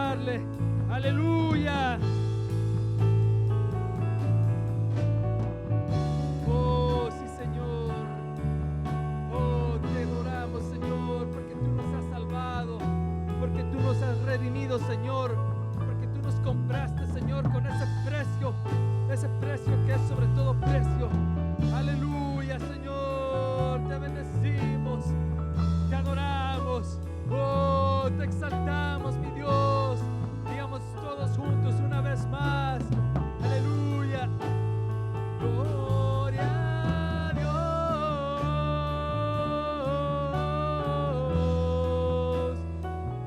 alabarle. Aleluya. Oh, sí, Señor. Oh, te adoramos, Señor, porque tú nos has salvado, porque tú nos has redimido, Señor, porque tú nos compraste, Señor, con ese precio que es sobre todo precio. Aleluya, Señor, te bendecimos, te adoramos, oh, te exaltamos, mi Dios. Digamos todos juntos una vez más, aleluya. Gloria a Dios,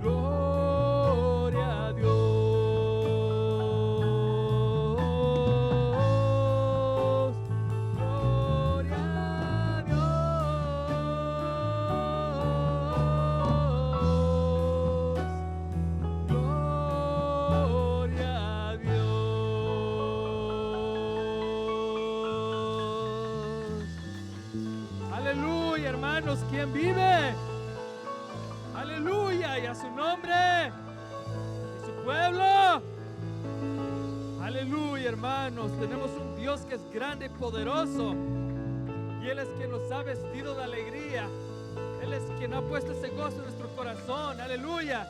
gloria a Dios, gloria a Dios, gloria a Dios. Aleluya, hermanos, ¿quién vive? Aleluya, y a su nombre, y su pueblo. Aleluya, hermanos, tenemos un Dios que es grande y poderoso, y Él es quien nos ha vestido de alegría. Él es quien ha puesto ese gozo en nuestro corazón. Aleluya.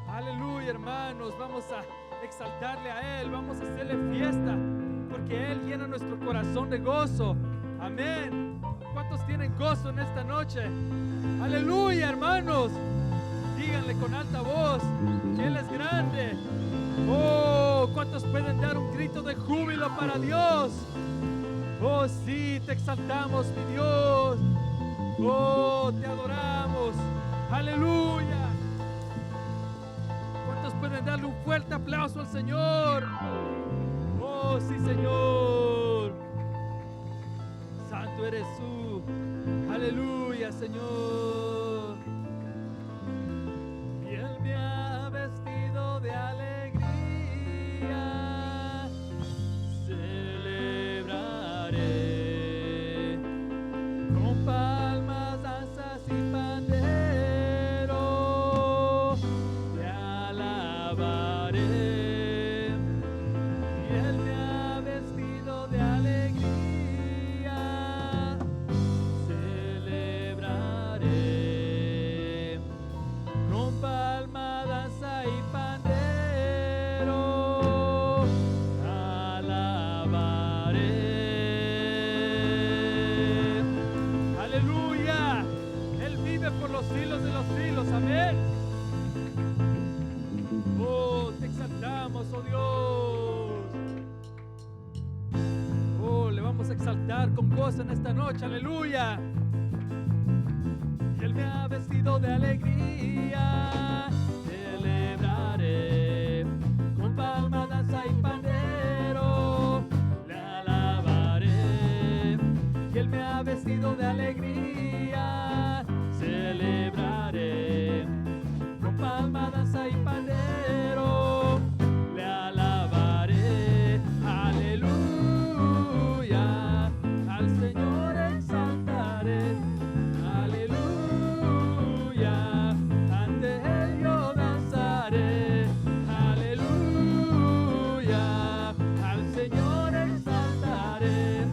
Aleluya, hermanos, vamos a exaltarle a Él, vamos a hacerle fiesta, porque Él llena nuestro corazón de gozo. Amén. ¿Cuántos tienen gozo en esta noche? Aleluya, hermanos. Díganle con alta voz que Él es grande. Oh, ¿cuántos pueden dar un grito de júbilo para Dios? Oh, sí, te exaltamos, mi Dios. Oh, te adoramos. Aleluya. ¿Cuántos pueden darle un fuerte aplauso al Señor? Oh, sí, Señor. Santo eres tú. Aleluya, Señor. Y Él me ha vestido de alegría. Celebraré con palmas, danzas y pandero. Te alabaré. Y Él me ha vestido de alegría. Celebraré con palma, danza y pandero. Alabaré. Aleluya. Él vive por los siglos de los siglos. Amén. Oh, te exaltamos, oh Dios. Oh, le vamos a exaltar con gozo en esta noche. Aleluya. Y Él me ha vestido de alegría. Celebraré con palma, danza y pandero. Le alabaré. Y Él me ha vestido de alegría. Celebraré con palma, danza y pandero. Le alabaré. Aleluya. Al Señor exaltaré. Aleluya. Ante Él yo danzaré. Aleluya. Al Señor exaltaré.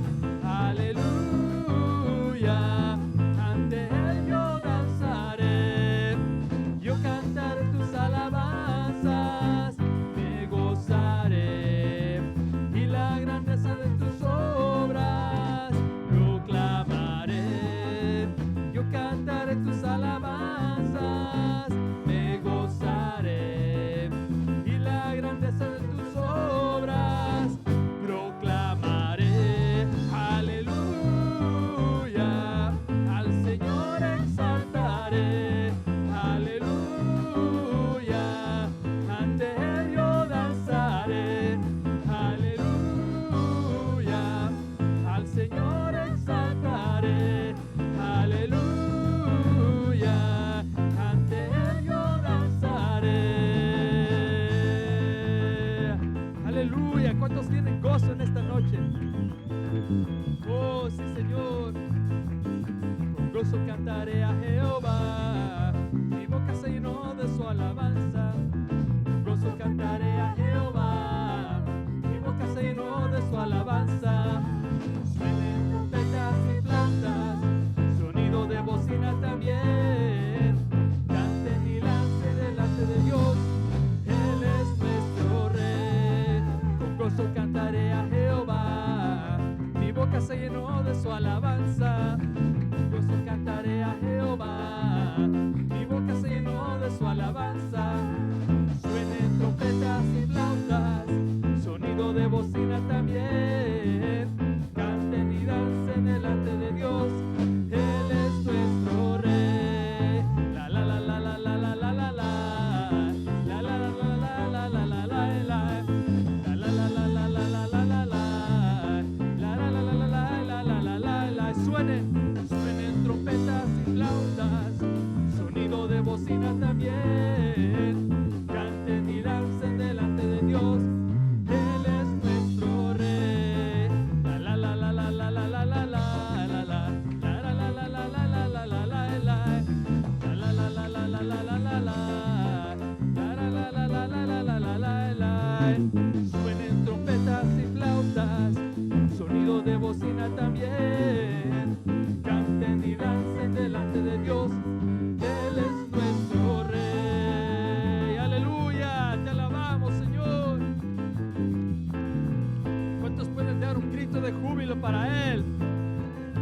Aleluya. Ante Él yo danzaré. Yo cantaré tus alabanzas, me gozaré, y la grandeza de tus obras proclamaré. Yo cantaré tus alabanzas, me gozaré, y la grandeza de tus obras proclamaré. Aleluya, al Señor exaltaré. Aleluya, ante Él yo danzaré. Aleluya, al Señor exaltaré. Aleluya, ante Él yo danzaré. Aleluya, ¿cuántos tienen gozo en esta noche? Oh, sí, Señor. Con gozo cantaré a Jehová, mi boca se llenó de su alabanza. de su alabanza. Gozo cantaré a Jehová, mi boca se llenó de su alabanza. Suenen trompetas y flautas, sonido de bocina también. Canten y dancen delante de Dios, Él es nuestro Rey. La la la la la la la la la la, la la la la la la la la la, la la la la la la la la la, la la la la la la la la. Suenen trompetas y flautas, sonido de bocina también. Canten y dancen delante de Dios, Él es nuestro Rey. La la la la la la la la la la la la, la la la la la la la la la la, la la la la la la la la la, la la la la la la la la. Suenen trompetas y flautas, sonido de bocina también. Canten y dancen delante de Dios, Él es nuestro Rey. Aleluya, te alabamos, Señor. ¿Cuántos pueden dar un grito de júbilo para Él?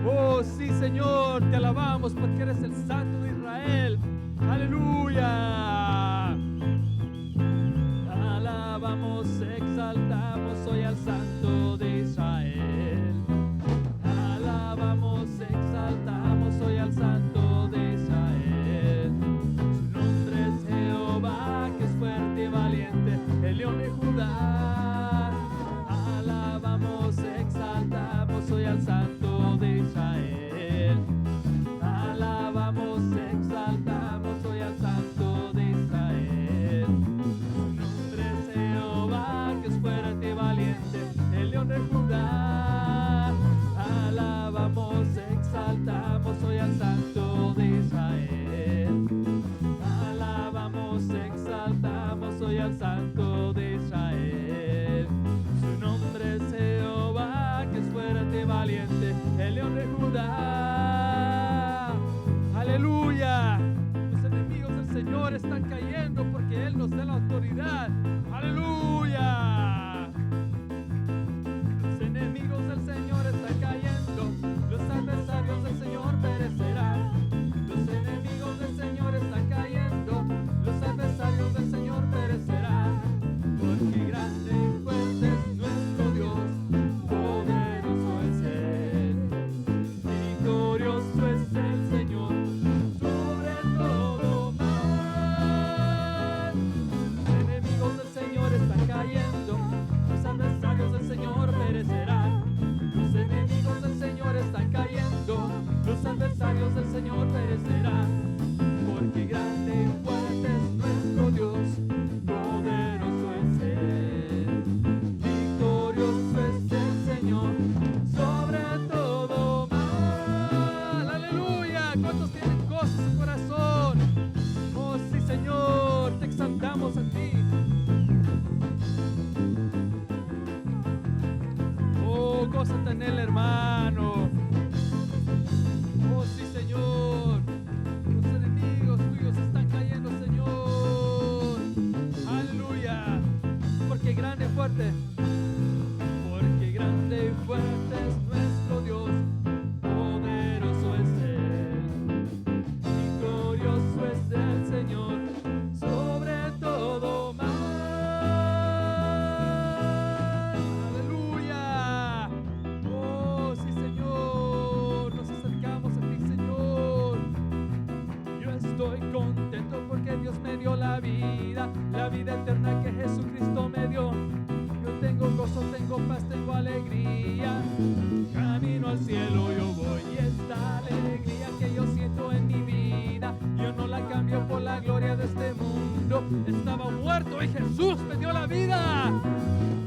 Oh, sí, Señor, te alabamos porque eres el Santo de Israel. Aleluya. Alabamos, exaltamos hoy al Santo de Israel. Alabamos, exaltamos hoy al Santo de Israel. Su nombre es Jehová, que es fuerte y valiente, el león de Judá. Alabamos, exaltamos hoy al Santo de Israel. Alabamos, exaltamos hoy al Santo de Israel. Su nombre es Jehová, que es fuerte y valiente, el león de Judá. Alabamos, exaltamos hoy al Santo de Israel. Alabamos, exaltamos hoy al Santo de Israel. Su nombre es Jehová, que es fuerte y valiente, el león de Judá. Aleluya. Los enemigos del Señor están cayendo porque Él nos da la autoridad. Aleluya. Los enemigos del Señor están cayendo, los adversarios del Señor perecerán. Los enemigos del Señor están cayendo, los adversarios del Señor perecerán. Porque grande y fuerte es nuestro Dios, poderoso es Él. Victorioso es el Señor sobre todo mal. Los enemigos del Señor están cayendo, los adversarios del Señor perecerán. Los enemigos del Señor están cayendo, los adversarios del Señor perecerán. Porque grande y fuerte es nuestro Dios, poderoso es Él. Victorioso es el Señor sobre todo mal. Aleluya. ¿Cuántos tienen gozo en su corazón? Oh sí, Señor, te exaltamos a ti. Oh, gózate en Él, hermano. Oh sí, Señor. Los enemigos tuyos están cayendo, Señor. Aleluya. Porque grande y fuerte. Porque grande y fuerte es nuestro Dios, poderoso es Él. Victorioso es el Señor sobre todo mal. Aleluya. Oh sí, Señor, nos acercamos a ti, Señor. Yo estoy contento porque Dios me dio la vida eterna que Jesucristo me dio. Yo tengo gozo, tengo paz, tengo alegría. Camino al cielo yo voy, y esta alegría que yo siento en mi vida, yo no la cambio por la gloria de este mundo. Estaba muerto y Jesús me dio la vida.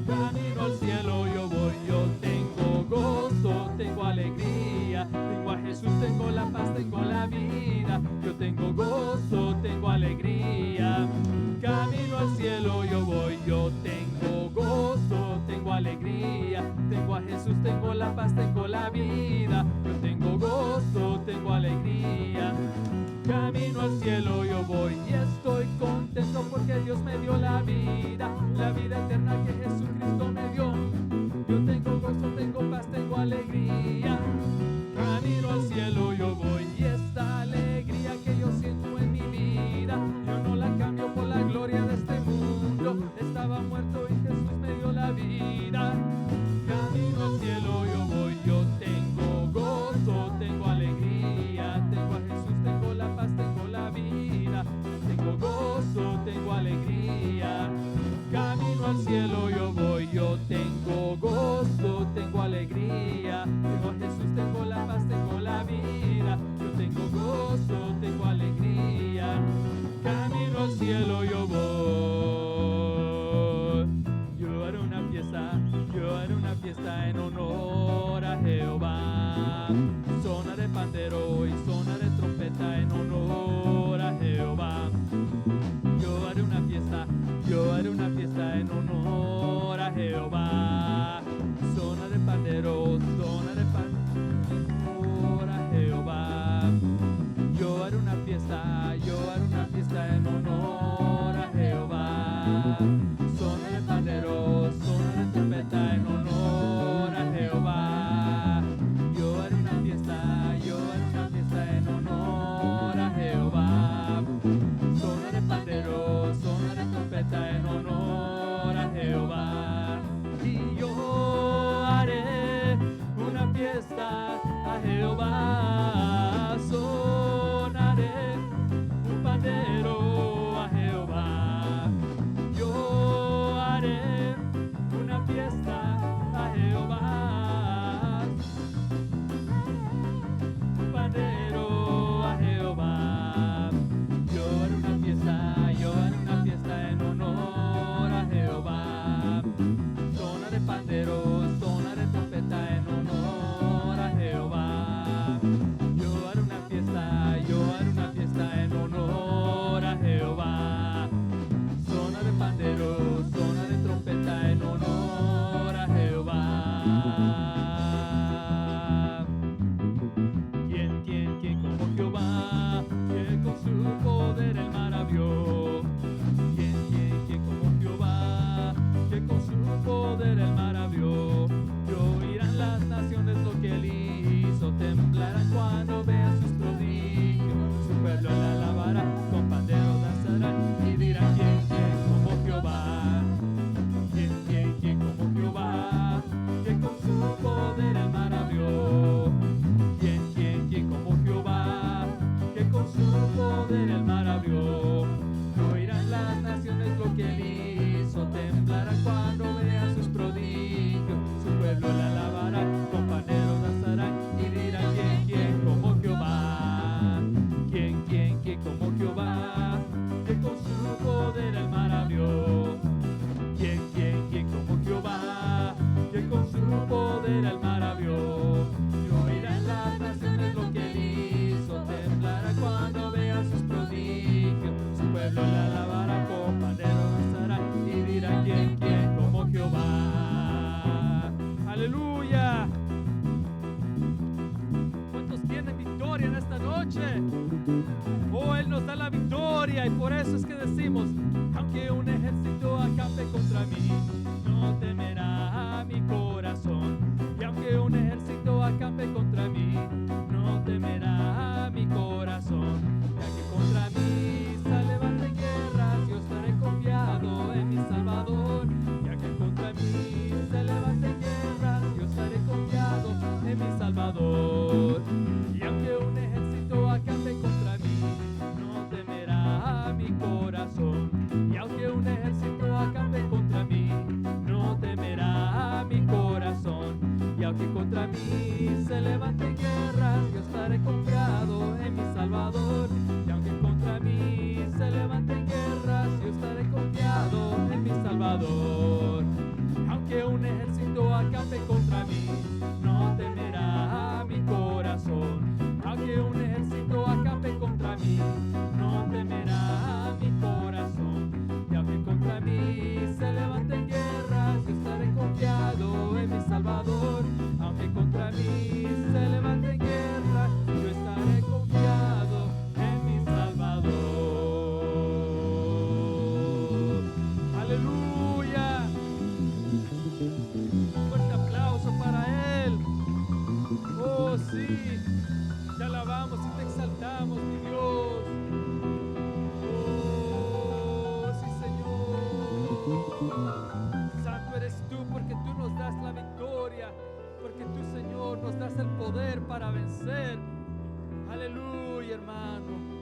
Camino al cielo yo voy, yo tengo gozo, tengo alegría. Tengo a Jesús, tengo la paz, tengo la vida. Yo tengo gozo, tengo alegría. Camino al cielo yo voy, yo tengo gozo, tengo alegría. Tengo a Jesús, tengo la paz, tengo la vida. Yo tengo gozo, tengo alegría. Camino al cielo yo voy y estoy contento porque Dios me dio la vida eterna que Jesucristo me dio. Yo tengo gozo, tengo paz, tengo alegría. estaba muerto y Jesús me dio la vida. Camino al cielo yo voy, yo tengo gozo, tengo alegría, tengo a Jesús, tengo la paz, tengo la vida, tengo gozo, tengo alegría. Camino al cielo yo voy, yo tengo gozo, tengo alegría, tengo a Jesús, tengo la paz, tengo la vida, yo tengo gozo, tengo alegría. Camino al cielo yo voy. Yo haré una fiesta en honor a Jehová. Sonaré pandero y sonaré trompeta en honor a Jehová. Yo haré una fiesta en honor a Jehová. Sonaré pandero, sonaré pandero en honor a Jehová. Yo haré una fiesta en honor a Jehová. Sonaré pandero, sonaré trompeta en honor a Jehová. Yo haré una fiesta en honor a Jehová. Sonaré pandero, sonaré trompeta en honor a Jehová. Y yo haré una fiesta a Jehová. Sonaré un pandero a Jehová. Yo haré una fiesta a Jehová. Un pandero a Jehová. Yo haré una fiesta en honor a Jehová. Sonaré pandero, sonaré trompeta en honor a Jehová. Yo haré una fiesta en honor a Jehová. Sonaré pandero, sonaré trompeta en honor a Jehová. ¿Quién como Jehová? Que con su poder el mar abrió. ¿Quién como Jehová? Que con su poder el mar abrió. Y oirán las naciones lo que él hizo, temblarán cuando vean sus prodigios. Su pueblo le alabará, con pandero danzarán y dirán: ¿Quién como Jehová? ¿Quién como Jehová? Que con su poder el mar abrió. ¿Quién como Jehová? Que con su poder el mar abrió. No oirán las naciones lo que él hizo, temblarán cuando vean sus prodigios. Su pueblo le alabará, con pandero danzarán y dirán: ¿Quién como Jehová? ¿Quién como Jehová? Que con su poder el mar abrió. ¿Quién como Jehová? Que con su poder el mar abrió. Y oirán las naciones lo que él hizo, temblará cuando vean sus prodigios. Su pueblo le alabará, con pandero danzará y dirá: ¿Quién como Jehová? Aleluya. ¿Cuántos tienen victoria en esta noche? Oh, Él nos da la victoria, y por eso es que decimos: aunque un ejército acampe contra mí, no temerá mi corazón. Y aunque un ejército acampe contra mí, no temerá mi corazón. Ya que contra mí se levanten guerras, yo estaré confiado en mi Salvador. Ya que contra mí se levanten guerras, yo estaré confiado en mi Salvador. Y aunque un ejército acampe contra mí, no temerá mi corazón. Y aunque un ejército acampe contra mí, no temerá mi corazón. Y aunque contra mí se levanten guerras, yo estaré confiado en mi Salvador. Y aunque contra mí se levanten guerras, yo estaré confiado en mi Salvador. Aunque un ejército acampe contra mí, no temerá mi corazón. Aunque un ejército acampe contra mí, no temerá mi corazón. Y aunque contra mí se levanten guerras, yo estaré confiado en mi Salvador. Aunque contra mí se levanten guerras, yo estaré confiado en mi Salvador. Aleluya. Santo eres tú, porque tú nos das la victoria, porque tú, Señor, nos das el poder para vencer. Aleluya, hermano.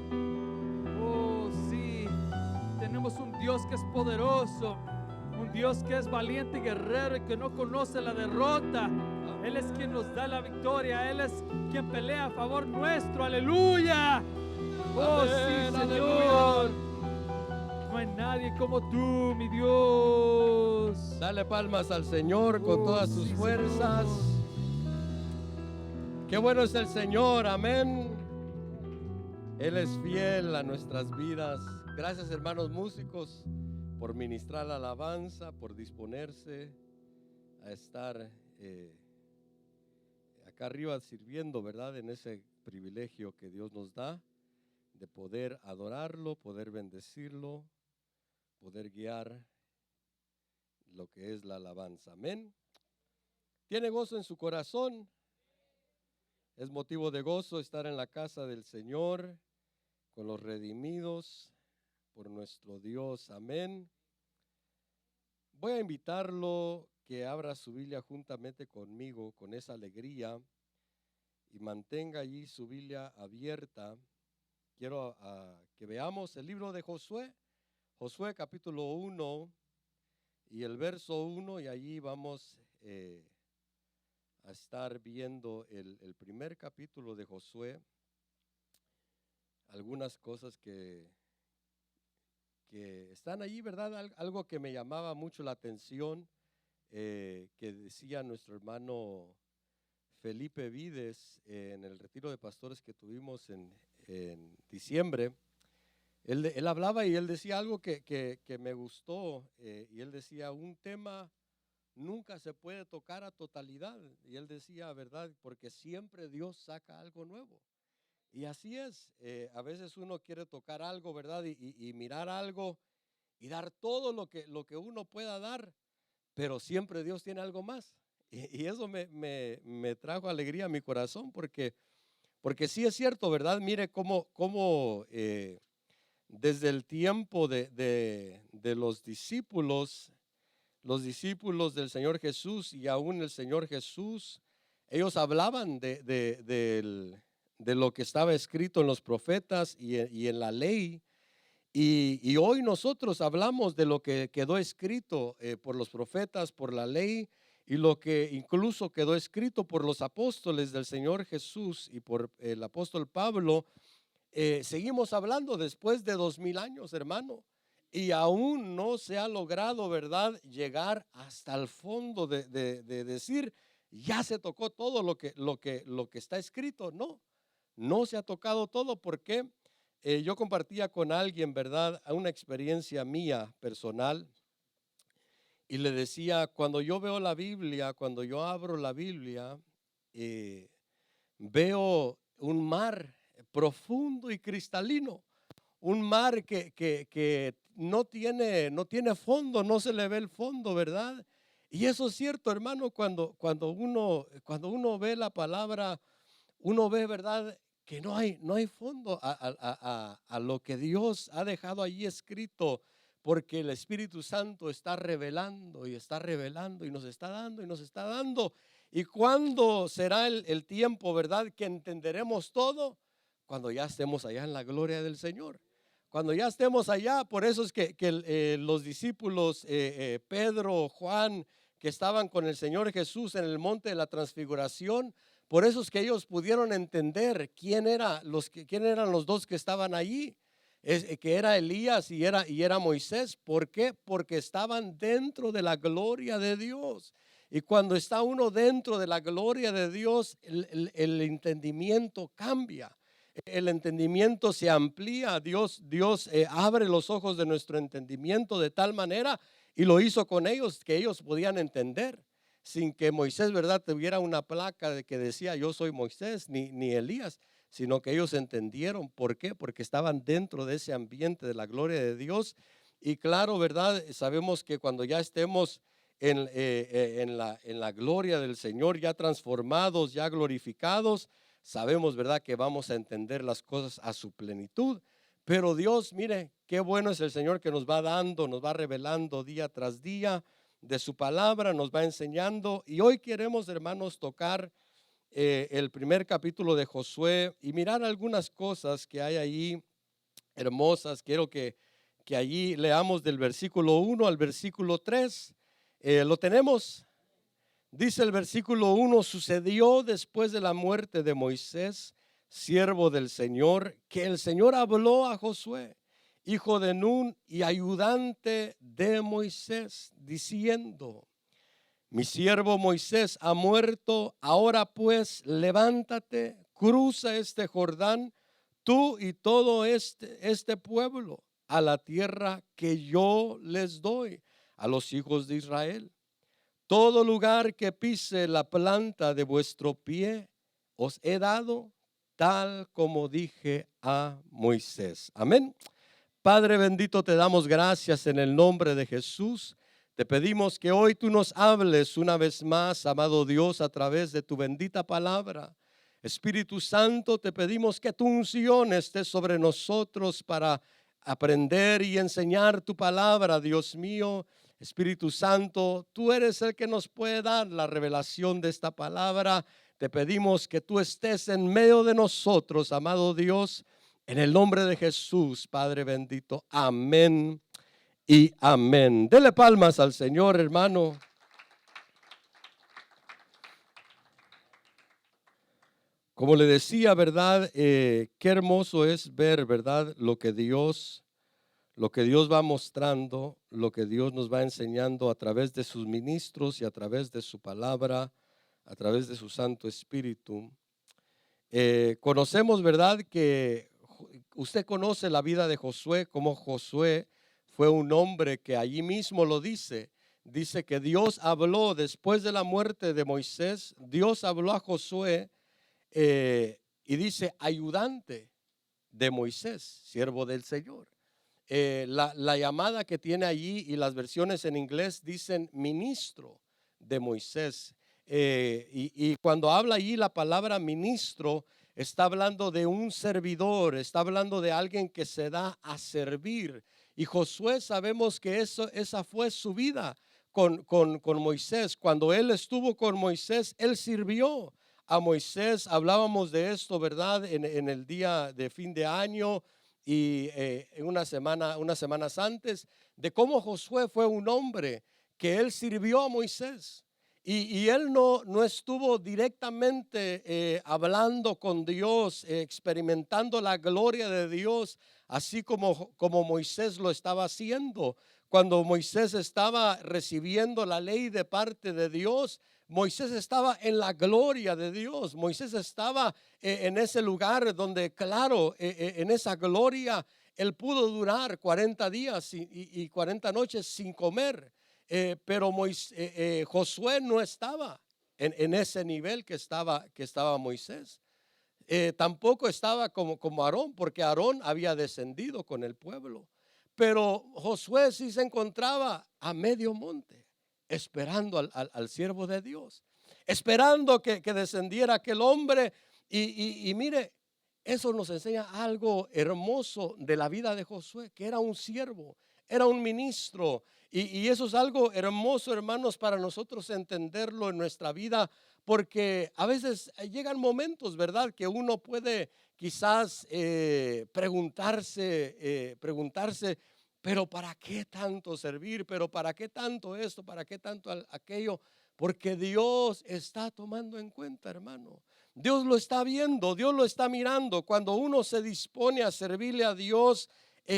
Oh, sí, tenemos un Dios que es poderoso, un Dios que es valiente y guerrero y que no conoce la derrota. Él es quien nos da la victoria, Él es quien pelea a favor nuestro. Aleluya. Oh, Amén, sí, aleluya. Señor. No hay nadie como tú, mi Dios. Dale palmas al Señor con Oh, todas tus sí, fuerzas. Señor. Qué bueno es el Señor, amén. Él es fiel a nuestras vidas. Gracias, hermanos músicos, por ministrar la alabanza, por disponerse a estar acá arriba sirviendo, ¿verdad? En ese privilegio que Dios nos da de poder adorarlo, poder bendecirlo, poder guiar lo que es la alabanza. Amén. ¿Tiene gozo en su corazón? Es motivo de gozo estar en la casa del Señor con los redimidos por nuestro Dios. Amén. Voy a invitarlo que abra su Biblia juntamente conmigo con esa alegría y mantenga allí su Biblia abierta. Quiero que veamos el libro de Josué, Josué capítulo 1 y el verso 1, y allí vamos a estar viendo el primer capítulo de Josué, algunas cosas que están allí, ¿verdad? Algo que me llamaba mucho la atención, que decía nuestro hermano Felipe Vides en el retiro de pastores que tuvimos en diciembre. Él hablaba y él decía algo que me gustó, y él decía, un tema nunca se puede tocar a totalidad, y él decía, ¿verdad? Porque siempre Dios saca algo nuevo. Y así es, a veces uno quiere tocar algo, ¿verdad? Y mirar algo y dar todo lo que uno pueda dar, pero siempre Dios tiene algo más. Y eso me trajo alegría a mi corazón, porque sí es cierto, ¿verdad? Mire cómo desde el tiempo de los discípulos del Señor Jesús y aún el Señor Jesús, ellos hablaban de lo que estaba escrito en los profetas y en la ley. Y hoy nosotros hablamos de lo que quedó escrito por los profetas, por la ley, y lo que incluso quedó escrito por los apóstoles del Señor Jesús y por el apóstol Pablo. Seguimos hablando después de 2000 años, hermano, y aún no se ha logrado, ¿verdad?, llegar hasta el fondo de decir, ya se tocó todo lo que está escrito. No se ha tocado todo, porque yo compartía con alguien, ¿verdad?, una experiencia mía personal, y le decía, cuando yo veo la Biblia, cuando yo abro la Biblia, veo un mar profundo y cristalino, un mar que no tiene fondo, no se le ve el fondo, ¿verdad? Y eso es cierto, hermano, cuando uno ve la palabra, uno ve, ¿verdad?, que no hay fondo a lo que Dios ha dejado allí escrito, porque el Espíritu Santo está revelando y está revelando y nos está dando y nos está dando. ¿Y cuándo será el tiempo, verdad, que entenderemos todo? Cuando ya estemos allá en la gloria del Señor. Cuando ya estemos allá. Por eso es que los discípulos, Pedro, Juan, que estaban con el Señor Jesús en el monte de la transfiguración, por eso es que ellos pudieron entender quién eran los dos que estaban allí, que era Elías y era Moisés. ¿Por qué? Porque estaban dentro de la gloria de Dios. Y cuando está uno dentro de la gloria de Dios, el entendimiento cambia. El entendimiento se amplía. Dios abre los ojos de nuestro entendimiento de tal manera, y lo hizo con ellos, que ellos podían entender, sin que Moisés, ¿verdad?, tuviera una placa de que decía yo soy Moisés, ni Elías, sino que ellos entendieron. ¿Por qué? Porque estaban dentro de ese ambiente de la gloria de Dios. Y claro, ¿verdad?, sabemos que cuando ya estemos en la gloria del Señor, ya transformados, ya glorificados, sabemos, ¿verdad?, que vamos a entender las cosas a su plenitud. Pero Dios, mire, qué bueno es el Señor que nos va dando, nos va revelando día tras día de su palabra, nos va enseñando. Y hoy queremos, hermanos, tocar el primer capítulo de Josué y mirar algunas cosas que hay ahí hermosas. Quiero que allí leamos del versículo 1 al versículo 3. ¿Lo tenemos? Dice el versículo 1: sucedió después de la muerte de Moisés, siervo del Señor, que el Señor habló a Josué, hijo de Nun y ayudante de Moisés, diciendo: mi siervo Moisés ha muerto, ahora pues levántate, cruza este Jordán, tú y todo este pueblo, a la tierra que yo les doy a los hijos de Israel. Todo lugar que pise la planta de vuestro pie os he dado, tal como dije a Moisés. Amén. Padre bendito, te damos gracias en el nombre de Jesús. Te pedimos que hoy tú nos hables una vez más, amado Dios, a través de tu bendita palabra. Espíritu Santo, te pedimos que tu unción esté sobre nosotros para aprender y enseñar tu palabra, Dios mío. Espíritu Santo, tú eres el que nos puede dar la revelación de esta palabra. Te pedimos que tú estés en medio de nosotros, amado Dios, en el nombre de Jesús, Padre bendito. Amén y amén. Dele palmas al Señor, hermano. Como le decía, ¿verdad? Qué hermoso es ver, ¿verdad? Lo que Dios va mostrando, lo que Dios nos va enseñando a través de sus ministros y a través de su palabra, a través de su Santo Espíritu. Conocemos, ¿verdad? Que usted conoce la vida de Josué, como Josué fue un hombre que allí mismo lo dice. Dice que Dios habló después de la muerte de Moisés, Dios habló a Josué y dice ayudante de Moisés, siervo del Señor. La llamada que tiene allí y las versiones en inglés dicen ministro de Moisés. Y cuando habla allí la palabra ministro, está hablando de un servidor, está hablando de alguien que se da a servir. Y Josué, sabemos que esa fue su vida con Moisés. Cuando él estuvo con Moisés, él sirvió a Moisés. Hablábamos de esto, ¿verdad? En el día de fin de año y unas semanas antes, de cómo Josué fue un hombre que él sirvió a Moisés. Y él no estuvo directamente hablando con Dios, experimentando la gloria de Dios, así como Moisés lo estaba haciendo. Cuando Moisés estaba recibiendo la ley de parte de Dios, Moisés estaba en la gloria de Dios. Moisés estaba en ese lugar donde, claro, en esa gloria, él pudo durar 40 días y 40 noches sin comer. Pero Josué no estaba en ese nivel que estaba Moisés. Tampoco estaba como Aarón, porque Aarón había descendido con el pueblo. Pero Josué sí se encontraba a medio monte, esperando al siervo de Dios, esperando que descendiera aquel hombre. Y mire, eso nos enseña algo hermoso de la vida de Josué, que era un siervo, era un ministro. Y eso es algo hermoso, hermanos, para nosotros entenderlo en nuestra vida, porque a veces llegan momentos, ¿verdad?, que uno puede quizás preguntarse, pero ¿para qué tanto servir? ¿Pero para qué tanto esto? ¿Para qué tanto aquello? Porque Dios está tomando en cuenta, hermano. Dios lo está viendo, Dios lo está mirando. Cuando uno se dispone a servirle a Dios,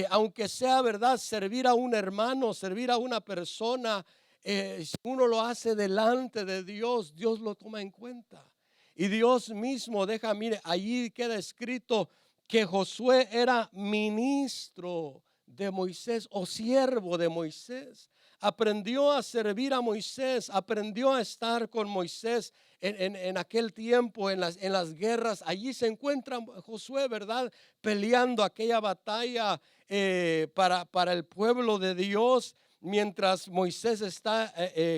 aunque sea, verdad, servir a un hermano, servir a una persona, si uno lo hace delante de Dios, Dios lo toma en cuenta. Y Dios mismo deja, mire, allí queda escrito que Josué era ministro de Moisés o siervo de Moisés. Aprendió a servir a Moisés, aprendió a estar con Moisés en aquel tiempo, en las guerras. Allí se encuentra Josué, ¿verdad?, peleando aquella batalla para el pueblo de Dios. Mientras Moisés está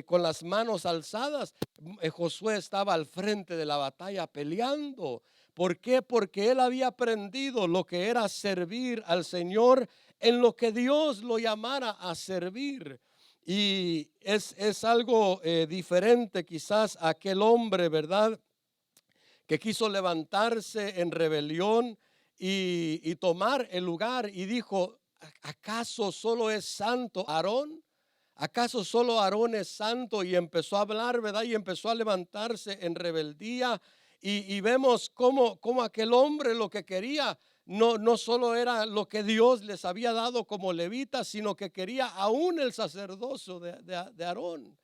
con las manos alzadas, Josué estaba al frente de la batalla peleando ¿Por qué? Porque él había aprendido lo que era servir al Señor en lo que Dios lo llamara a servir. Y es algo diferente quizás a aquel hombre, ¿verdad?, que quiso levantarse en rebelión y tomar el lugar y dijo, ¿acaso solo es santo Aarón? ¿Acaso solo Aarón es santo? Y empezó a hablar, ¿verdad? Y empezó a levantarse en rebeldía. Y vemos cómo aquel hombre lo que quería no solo era lo que Dios les había dado como levitas, sino que quería aún el sacerdocio de Aarón.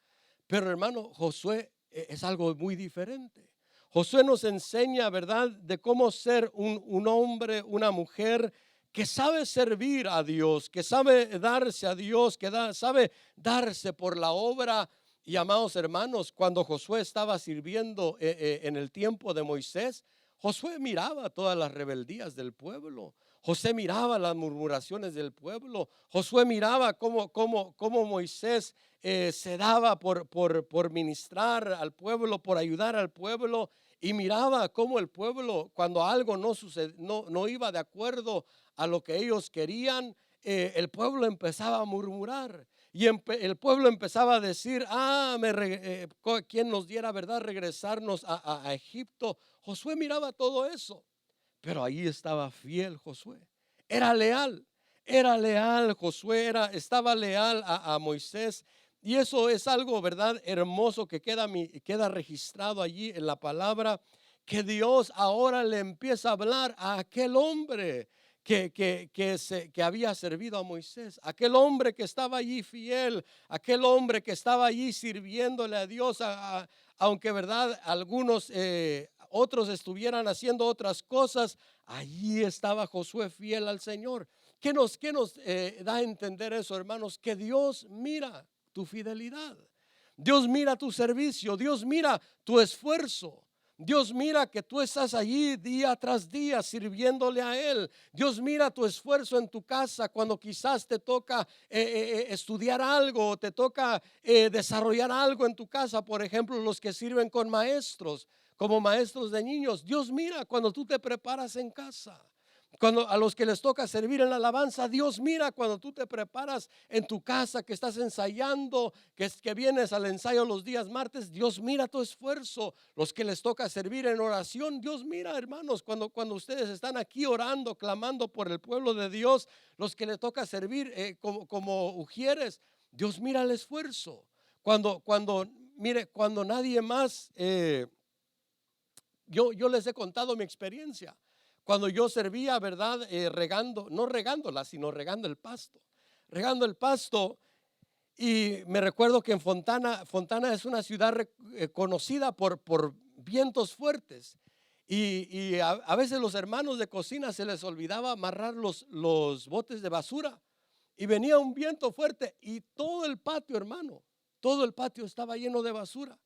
Pero hermano, Josué es algo muy diferente. Josué nos enseña, ¿verdad?, de cómo ser un hombre, una mujer que sabe servir a Dios, que sabe darse a Dios, sabe darse por la obra. Y amados hermanos, cuando Josué estaba sirviendo en el tiempo de Moisés, Josué miraba todas las rebeldías del pueblo. Josué miraba las murmuraciones del pueblo. Josué miraba cómo Moisés se daba por ministrar al pueblo, por ayudar al pueblo. Y miraba cómo el pueblo, cuando algo no iba de acuerdo a lo que ellos querían, el pueblo empezaba a murmurar. Y el pueblo empezaba a decir, ¿quién nos diera, verdad, regresarnos a Egipto? Josué miraba todo eso, pero ahí estaba fiel Josué. Era leal Josué, estaba leal a Moisés. Y eso es algo, verdad, hermoso que queda registrado allí en la palabra, que Dios ahora le empieza a hablar a aquel hombre que había servido a Moisés, aquel hombre que estaba allí fiel, aquel hombre que estaba allí sirviéndole a Dios, aunque, verdad, algunos otros estuvieran haciendo otras cosas, allí estaba Josué fiel al Señor. ¿Qué nos da a entender eso, hermanos? Que Dios mira tu fidelidad, Dios mira tu servicio, Dios mira tu esfuerzo. Dios mira que tú estás allí día tras día sirviéndole a Él. Dios mira tu esfuerzo en tu casa cuando quizás te toca estudiar algo, te toca desarrollar algo en tu casa. Por ejemplo, los que sirven con maestros, como maestros de niños. Dios mira cuando tú te preparas en casa. Cuando a los que les toca servir en la alabanza, Dios mira cuando tú te preparas en tu casa, que estás ensayando, que vienes al ensayo los días martes. Dios mira tu esfuerzo. Los que les toca servir en oración, Dios mira, hermanos, cuando ustedes están aquí orando, clamando por el pueblo de Dios, los que les toca servir como ujieres, Dios mira el esfuerzo. Mire, cuando nadie más, yo les he contado mi experiencia. Cuando yo servía, ¿verdad? No regándola, sino regando el pasto. Regando el pasto. Y me recuerdo que en Fontana es una ciudad conocida por vientos fuertes. Y a veces los hermanos de cocina se les olvidaba amarrar los botes de basura. Y venía un viento fuerte y todo el patio, hermano, todo el patio estaba lleno de basura.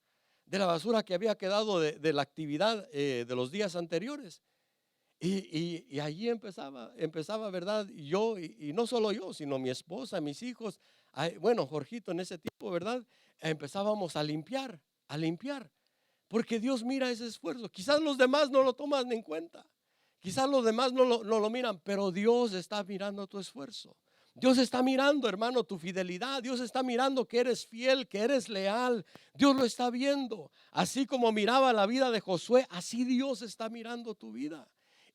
De la basura que había quedado de la actividad de los días anteriores. Y allí empezaba, ¿verdad? Y no solo yo, sino mi esposa, mis hijos, bueno, Jorgito en ese tiempo, ¿verdad? Empezábamos a limpiar, porque Dios mira ese esfuerzo. Quizás los demás no lo toman en cuenta, quizás los demás no lo miran, pero Dios está mirando tu esfuerzo. Dios está mirando, hermano, tu fidelidad. Dios está mirando que eres fiel, que eres leal. Dios lo está viendo. Así como miraba la vida de Josué, así Dios está mirando tu vida.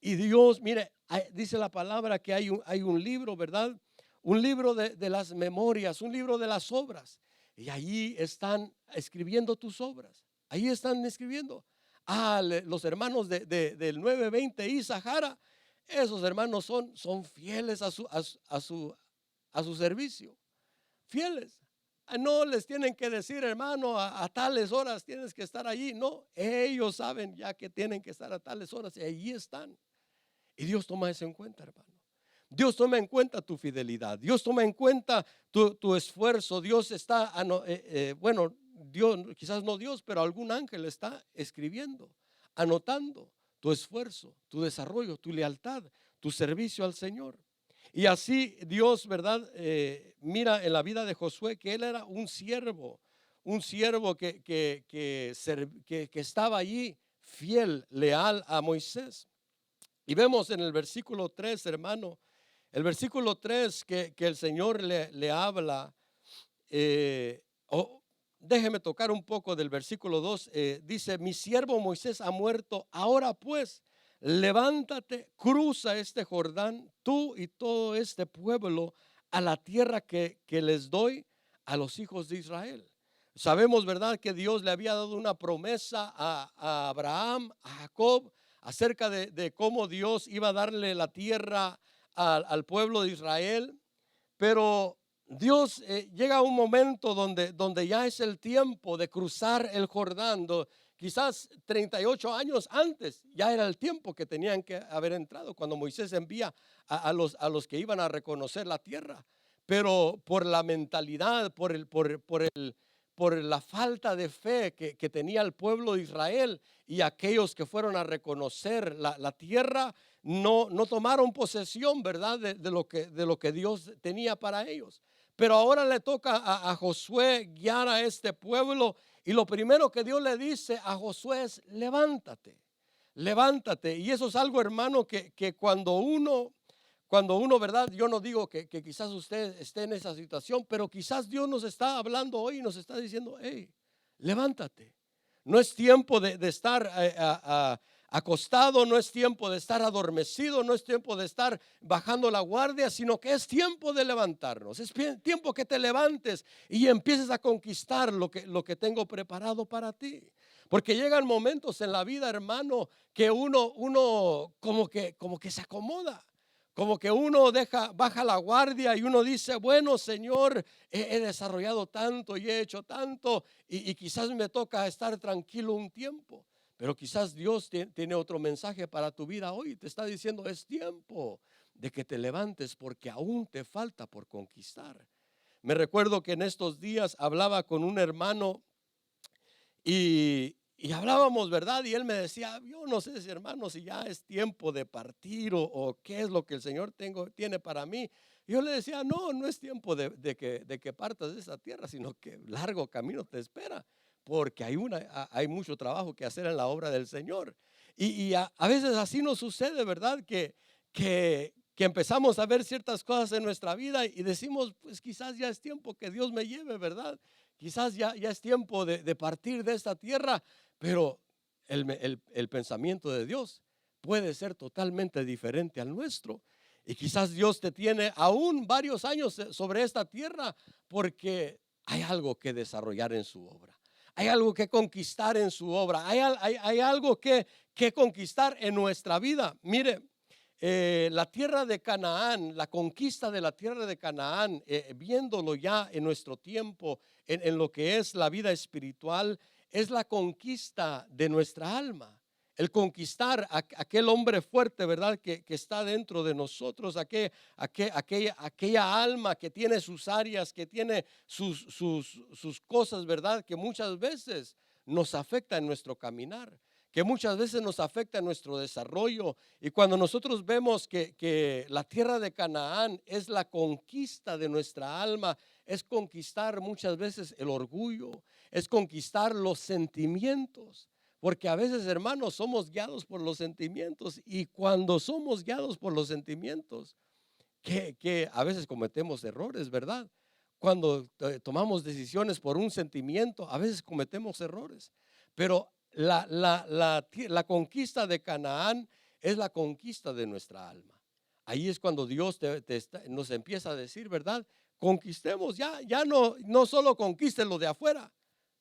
Y Dios, mire, dice la palabra que hay un libro, ¿verdad? Un libro de las memorias, un libro de las obras. Y allí están escribiendo tus obras. Ahí están escribiendo. Los hermanos del 920 y Sahara, esos hermanos son fieles a su servicio. Fieles. No les tienen que decir, hermano, a tales horas tienes que estar allí. No, ellos saben ya que tienen que estar a tales horas y allí están. Y Dios toma eso en cuenta, hermano. Dios toma en cuenta tu fidelidad. Dios toma en cuenta tu esfuerzo. Dios está, bueno, Dios, quizás no Dios, pero algún ángel está escribiendo, anotando tu esfuerzo, tu desarrollo, tu lealtad, tu servicio al Señor. Y así Dios, ¿verdad? Mira en la vida de Josué que él era un siervo que estaba allí fiel, leal a Moisés. Y vemos en el versículo 3, hermano, el versículo 3 que el Señor le habla. Déjeme tocar un poco del versículo 2. Dice: mi siervo Moisés ha muerto, ahora pues levántate, cruza este Jordán, tú y todo este pueblo, a la tierra que les doy a los hijos de Israel. Sabemos, ¿verdad?, que Dios le había dado una promesa a Abraham, a Jacob, acerca de cómo Dios iba a darle la tierra al pueblo de Israel. Pero Dios llega a un momento donde ya es el tiempo de cruzar el Jordán. Quizás 38 años antes ya era el tiempo que tenían que haber entrado, cuando Moisés envía a los que iban a reconocer la tierra. Pero por la mentalidad, por la falta de fe que tenía el pueblo de Israel y aquellos que fueron a reconocer la tierra, no tomaron posesión, ¿verdad?, de lo que Dios tenía para ellos. Pero ahora le toca a Josué guiar a este pueblo, y lo primero que Dios le dice a Josué es: levántate, levántate. Y eso es algo, hermano, que cuando uno, ¿verdad? Yo no digo que quizás usted esté en esa situación, pero quizás Dios nos está hablando hoy y nos está diciendo: hey, levántate. No es tiempo de estar acostado, no es tiempo de estar adormecido, no es tiempo de estar bajando la guardia, sino que es tiempo de levantarnos. Es tiempo que te levantes y empieces a conquistar lo que tengo preparado para ti. Porque llegan momentos en la vida, hermano, que uno como que se acomoda. Como que uno baja la guardia y uno dice: bueno, Señor, he desarrollado tanto y he hecho tanto, y quizás me toca estar tranquilo un tiempo. Pero quizás Dios tiene otro mensaje para tu vida hoy. Te está diciendo: es tiempo de que te levantes, porque aún te falta por conquistar. Me recuerdo que en estos días hablaba con un hermano y hablábamos, ¿verdad? Y él me decía: yo no sé, si hermano, si ya es tiempo de partir o qué es lo que el Señor tiene para mí. Yo le decía: no es tiempo de que partas de esa tierra, sino que largo camino te espera, porque hay mucho trabajo que hacer en la obra del Señor. Y a veces así nos sucede, ¿verdad? Que empezamos a ver ciertas cosas en nuestra vida y decimos: pues quizás ya es tiempo que Dios me lleve, ¿verdad? Quizás ya es tiempo de partir de esta tierra. Pero el pensamiento de Dios puede ser totalmente diferente al nuestro. Y quizás Dios te tiene aún varios años sobre esta tierra, porque hay algo que desarrollar en su obra. Hay algo que conquistar en su obra. Hay algo que conquistar en nuestra vida. Mire, la tierra de Canaán, la conquista de la tierra de Canaán, viéndolo ya en nuestro tiempo, en lo que es la vida espiritual, es la conquista de nuestra alma. El conquistar aquel hombre fuerte, ¿verdad?, que está dentro de nosotros, aquella alma que tiene sus áreas, que tiene sus cosas, ¿verdad?, que muchas veces nos afecta en nuestro caminar, que muchas veces nos afecta en nuestro desarrollo. Y cuando nosotros vemos que la tierra de Canaán es la conquista de nuestra alma, es conquistar muchas veces el orgullo, es conquistar los sentimientos. Porque a veces, hermanos, somos guiados por los sentimientos, y cuando somos guiados por los sentimientos, que a veces cometemos errores, ¿verdad? Cuando tomamos decisiones por un sentimiento, a veces cometemos errores. Pero la conquista de Canaán es la conquista de nuestra alma. Ahí es cuando Dios nos empieza a decir, ¿verdad? Conquistemos, ya no solo conquiste lo de afuera,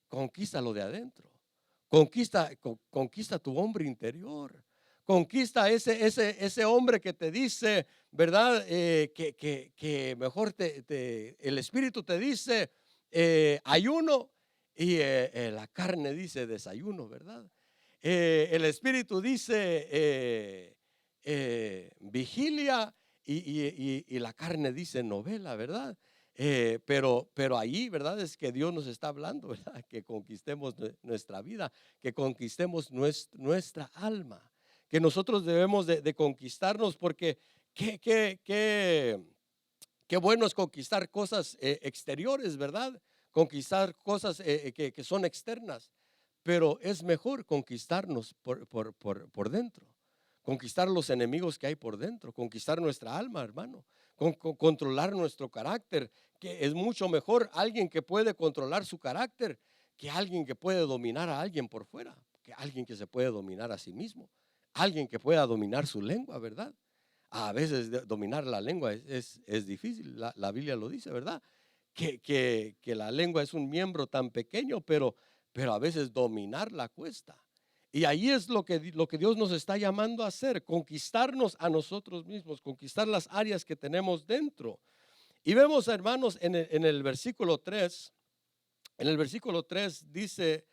conquista lo de adentro. Conquista tu hombre interior. Conquista ese hombre que te dice, ¿verdad? Que mejor el espíritu te dice ayuno, y la carne dice desayuno, ¿verdad? El espíritu dice vigilia, y la carne dice novela, ¿verdad? Pero ahí, ¿verdad?, es que Dios nos está hablando, ¿verdad?, que conquistemos nuestra vida, que conquistemos nuestra alma, que nosotros debemos de conquistarnos, porque qué bueno es conquistar cosas exteriores, ¿verdad? Conquistar cosas que son externas. pero es mejor conquistarnos por dentro, conquistar los enemigos que hay por dentro, conquistar nuestra alma, hermano, controlar nuestro carácter, que es mucho mejor alguien que puede controlar su carácter que alguien que puede dominar a alguien por fuera, que alguien que se puede dominar a sí mismo, alguien que pueda dominar su lengua, ¿verdad? A veces dominar la lengua es difícil, la Biblia lo dice, ¿verdad? Que la lengua es un miembro tan pequeño, pero a veces dominarla cuesta. Y ahí es lo que Dios nos está llamando a hacer, conquistarnos a nosotros mismos, conquistar las áreas que tenemos dentro. Y vemos, hermanos, en el versículo 3, en el versículo 3 dice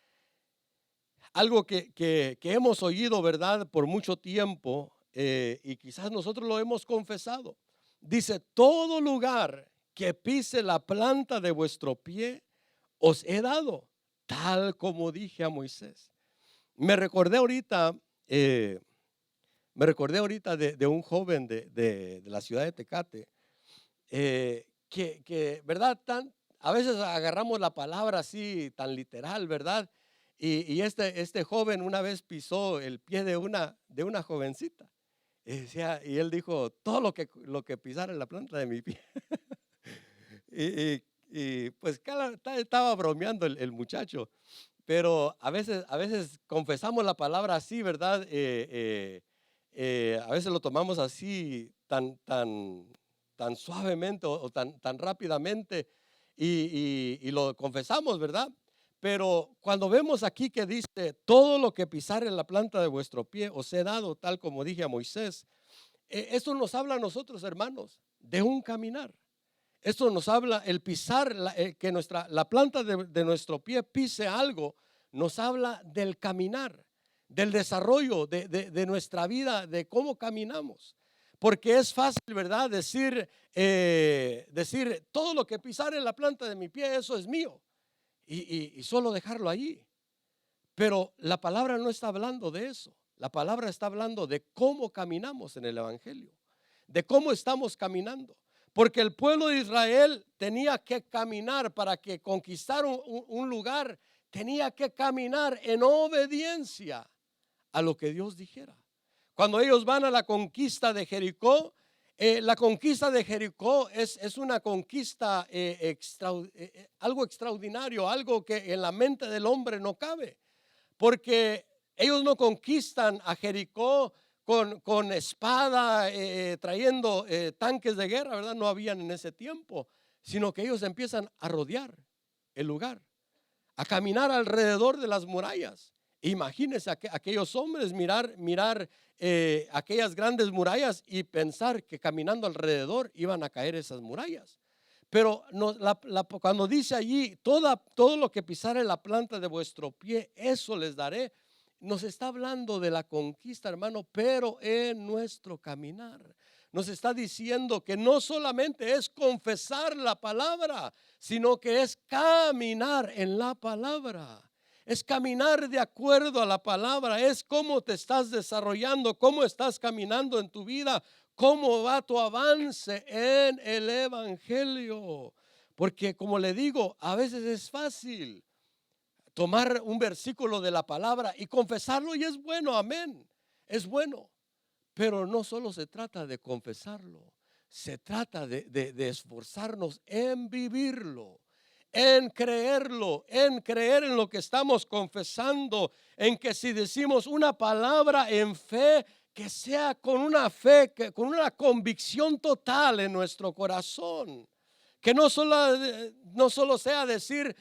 algo que hemos oído, ¿verdad? Por mucho tiempo, y quizás nosotros lo hemos confesado. Dice, todo lugar que pise la planta de vuestro pie, os he dado, tal como dije a Moisés. Me recordé ahorita, eh, de un joven de la ciudad de Tecate, ¿verdad? A veces agarramos la palabra así tan literal, ¿verdad? Y este joven una vez pisó el pie de una jovencita. Y él dijo, todo lo que pisara en la planta de mi pie. Pues estaba bromeando el muchacho, pero a veces confesamos la palabra así, ¿verdad? A veces lo tomamos así tan suavemente o tan rápidamente y lo confesamos, ¿verdad? Pero cuando vemos aquí que dice, todo lo que pisar en la planta de vuestro pie os he dado, tal como dije a Moisés, eso nos habla a nosotros, hermanos, de un caminar. Esto nos habla, el pisar, que la planta de nuestro pie pise algo, nos habla del caminar, del desarrollo de nuestra vida, de cómo caminamos. Porque es fácil, ¿verdad? Decir, todo lo que pisar en la planta de mi pie, eso es mío. Y solo dejarlo allí. Pero la palabra no está hablando de eso. La palabra está hablando de cómo caminamos en el Evangelio, de cómo estamos caminando. Porque el pueblo de Israel tenía que caminar para que conquistar un lugar, tenía que caminar en obediencia a lo que Dios dijera. Cuando ellos van a la conquista de Jericó, la conquista de Jericó es una conquista, algo extraordinario, algo que en la mente del hombre no cabe. Porque ellos no conquistan a Jericó con espada, trayendo tanques de guerra, ¿verdad? No habían en ese tiempo, sino que ellos empiezan a rodear el lugar, a caminar alrededor de las murallas. Imagínense aquellos hombres mirar aquellas grandes murallas y pensar que caminando alrededor iban a caer esas murallas. Pero cuando dice allí, todo lo que pisare la planta de vuestro pie, eso les daré, nos está hablando de la conquista, hermano, pero en nuestro caminar. Nos está diciendo que no solamente es confesar la palabra, sino que es caminar en la palabra. Es caminar de acuerdo a la palabra, es cómo te estás desarrollando, cómo estás caminando en tu vida, cómo va tu avance en el Evangelio. Porque como le digo, a veces es fácil tomar un versículo de la palabra y confesarlo y es bueno, amén, es bueno. Pero no solo se trata de confesarlo, se trata de esforzarnos en vivirlo, en creerlo, en creer en lo que estamos confesando, en que si decimos una palabra en fe, que sea con una fe, con una convicción total en nuestro corazón. Que no solo sea decir,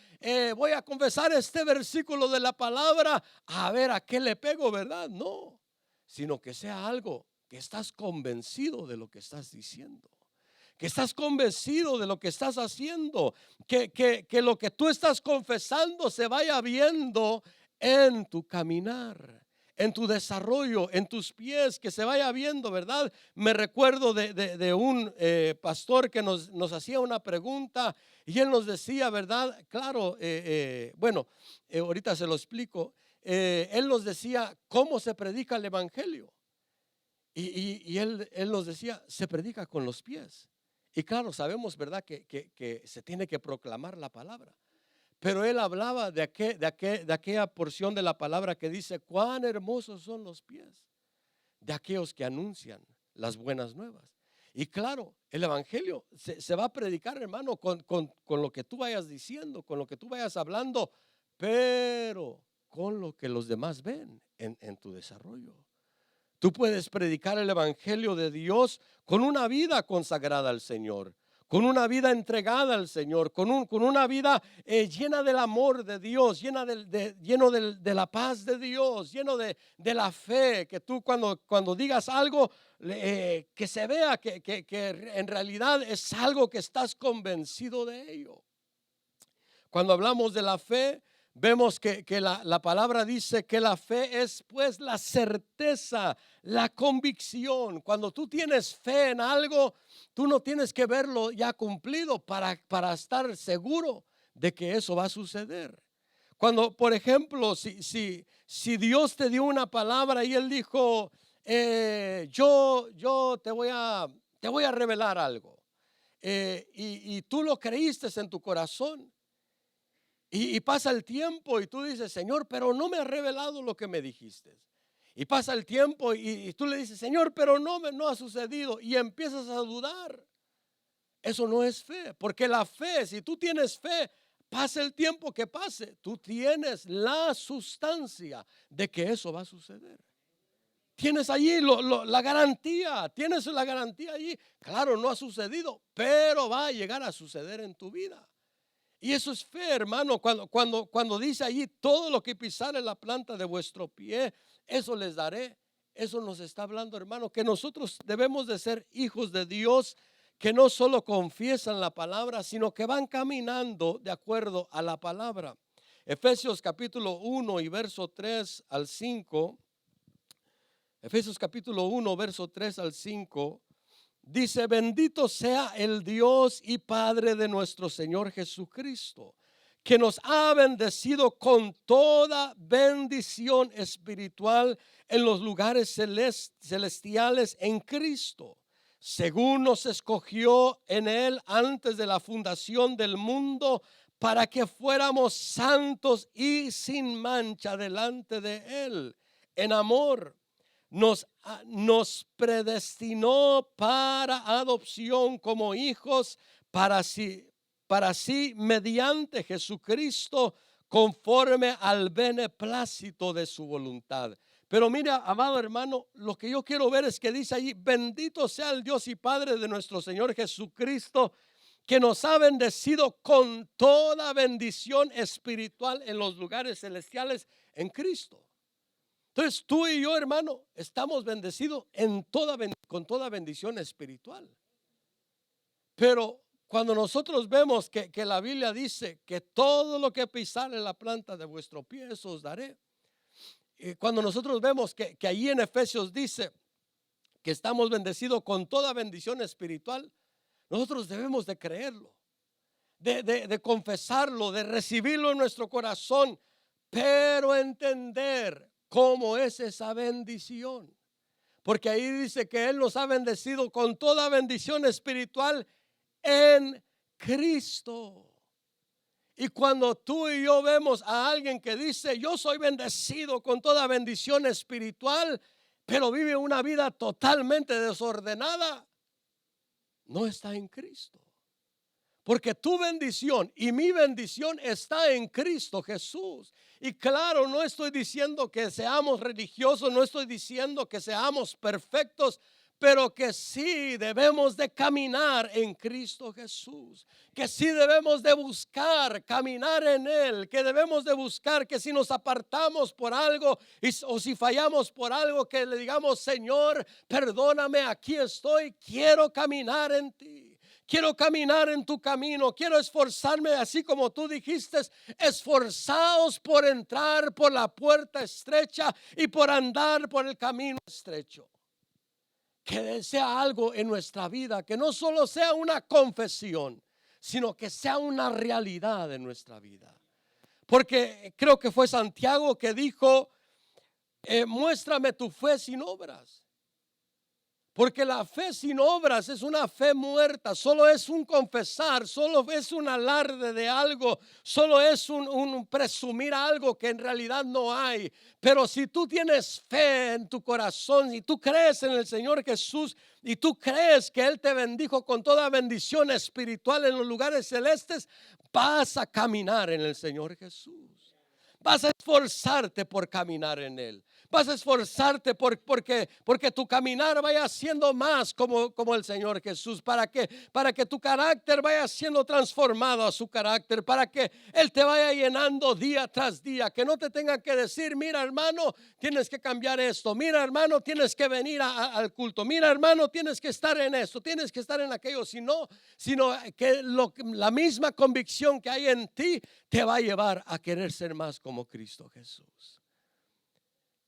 voy a confesar este versículo de la palabra, a ver a qué le pego, ¿verdad? No, sino que sea algo que estás convencido de lo que estás diciendo, que estás convencido de lo que estás haciendo, que lo que tú estás confesando se vaya viendo en tu caminar, en tu desarrollo, en tus pies, que se vaya viendo, ¿verdad? Me recuerdo de un pastor que nos hacía una pregunta y él nos decía, ¿verdad? Claro, ahorita se lo explico. Él nos decía, ¿cómo se predica el Evangelio? Y él nos decía, se predica con los pies. Y claro, sabemos, ¿verdad? Que se tiene que proclamar la palabra. Pero él hablaba de aquella porción de la palabra que dice: cuán hermosos son los pies de aquellos que anuncian las buenas nuevas. Y claro, el evangelio se va a predicar, hermano, con lo que tú vayas diciendo, con lo que tú vayas hablando, pero con lo que los demás ven en tu desarrollo. Tú puedes predicar el evangelio de Dios con una vida consagrada al Señor, con una vida entregada al Señor, con una vida llena del amor de Dios, lleno de la paz de Dios, lleno de la fe, que tú cuando digas algo, que se vea que en realidad es algo que estás convencido de ello. Cuando hablamos de la fe, vemos que la palabra dice que la fe es pues la certeza, la convicción. Cuando tú tienes fe en algo, tú no tienes que verlo ya cumplido para estar seguro de que eso va a suceder. Cuando, por ejemplo, si Dios te dio una palabra y Él dijo, yo te voy a revelar algo, y tú lo creíste en tu corazón. Y pasa el tiempo y tú dices: Señor, pero no me has revelado lo que me dijiste. Y pasa el tiempo y tú le dices: Señor, pero no ha sucedido. Y empiezas a dudar. Eso no es fe, porque la fe, si tú tienes fe, pase el tiempo que pase, tú tienes la sustancia de que eso va a suceder. Tienes allí la garantía, tienes la garantía allí. Claro, no ha sucedido, pero va a llegar a suceder en tu vida. Y eso es fe, hermano. Cuando dice allí: todo lo que pisare la planta de vuestro pie, eso les daré. Eso nos está hablando, hermano, que nosotros debemos de ser hijos de Dios, que no solo confiesan la palabra, sino que van caminando de acuerdo a la palabra. Efesios capítulo 1 y verso 3 al 5. Efesios capítulo 1, verso 3 al 5. Dice: bendito sea el Dios y Padre de nuestro Señor Jesucristo, que nos ha bendecido con toda bendición espiritual en los lugares celestiales en Cristo, según nos escogió en Él antes de la fundación del mundo, para que fuéramos santos y sin mancha delante de Él, en amor. Nos predestinó para adopción como hijos para sí mediante Jesucristo, conforme al beneplácito de su voluntad. Pero mira, amado hermano, lo que yo quiero ver es que dice allí: bendito sea el Dios y Padre de nuestro Señor Jesucristo, que nos ha bendecido con toda bendición espiritual en los lugares celestiales en Cristo. Entonces tú y yo, hermano, estamos bendecidos con toda bendición espiritual. Pero cuando nosotros vemos que la Biblia dice que todo lo que pisare la planta de vuestro pie, eso os daré. Cuando nosotros vemos que allí en Efesios dice que estamos bendecidos con toda bendición espiritual, nosotros debemos de creerlo, de confesarlo, de recibirlo en nuestro corazón, pero entender cómo es esa bendición. Porque ahí dice que Él nos ha bendecido con toda bendición espiritual en Cristo. Y cuando tú y yo vemos a alguien que dice: yo soy bendecido con toda bendición espiritual, pero vive una vida totalmente desordenada, no está en Cristo. Porque tu bendición y mi bendición está en Cristo Jesús. Y claro, no estoy diciendo que seamos religiosos, no estoy diciendo que seamos perfectos, pero que sí debemos de caminar en Cristo Jesús, que sí debemos de buscar caminar en Él, que debemos de buscar que si nos apartamos por algo o si fallamos por algo, que le digamos: Señor, perdóname, aquí estoy, quiero caminar en ti. Quiero caminar en tu camino, quiero esforzarme, así como tú dijiste: esforzaos por entrar por la puerta estrecha y por andar por el camino estrecho. Que sea algo en nuestra vida, que no solo sea una confesión, sino que sea una realidad en nuestra vida. Porque creo que fue Santiago que dijo: muéstrame tu fe sin obras. Porque la fe sin obras es una fe muerta, solo es un confesar, solo es un alarde de algo, solo es un presumir algo que en realidad no hay. Pero si tú tienes fe en tu corazón, y tú crees en el Señor Jesús y tú crees que Él te bendijo con toda bendición espiritual en los lugares celestes, vas a caminar en el Señor Jesús. Vas a esforzarte por caminar en Él. Vas a esforzarte porque tu caminar vaya siendo más como el Señor Jesús, para que tu carácter vaya siendo transformado a su carácter, para que Él te vaya llenando día tras día, que no te tengan que decir, mira hermano, tienes que cambiar esto, mira hermano, tienes que venir al culto, mira hermano, tienes que estar en esto, tienes que estar en aquello, sino que la misma convicción que hay en ti te va a llevar a querer ser más como Cristo Jesús.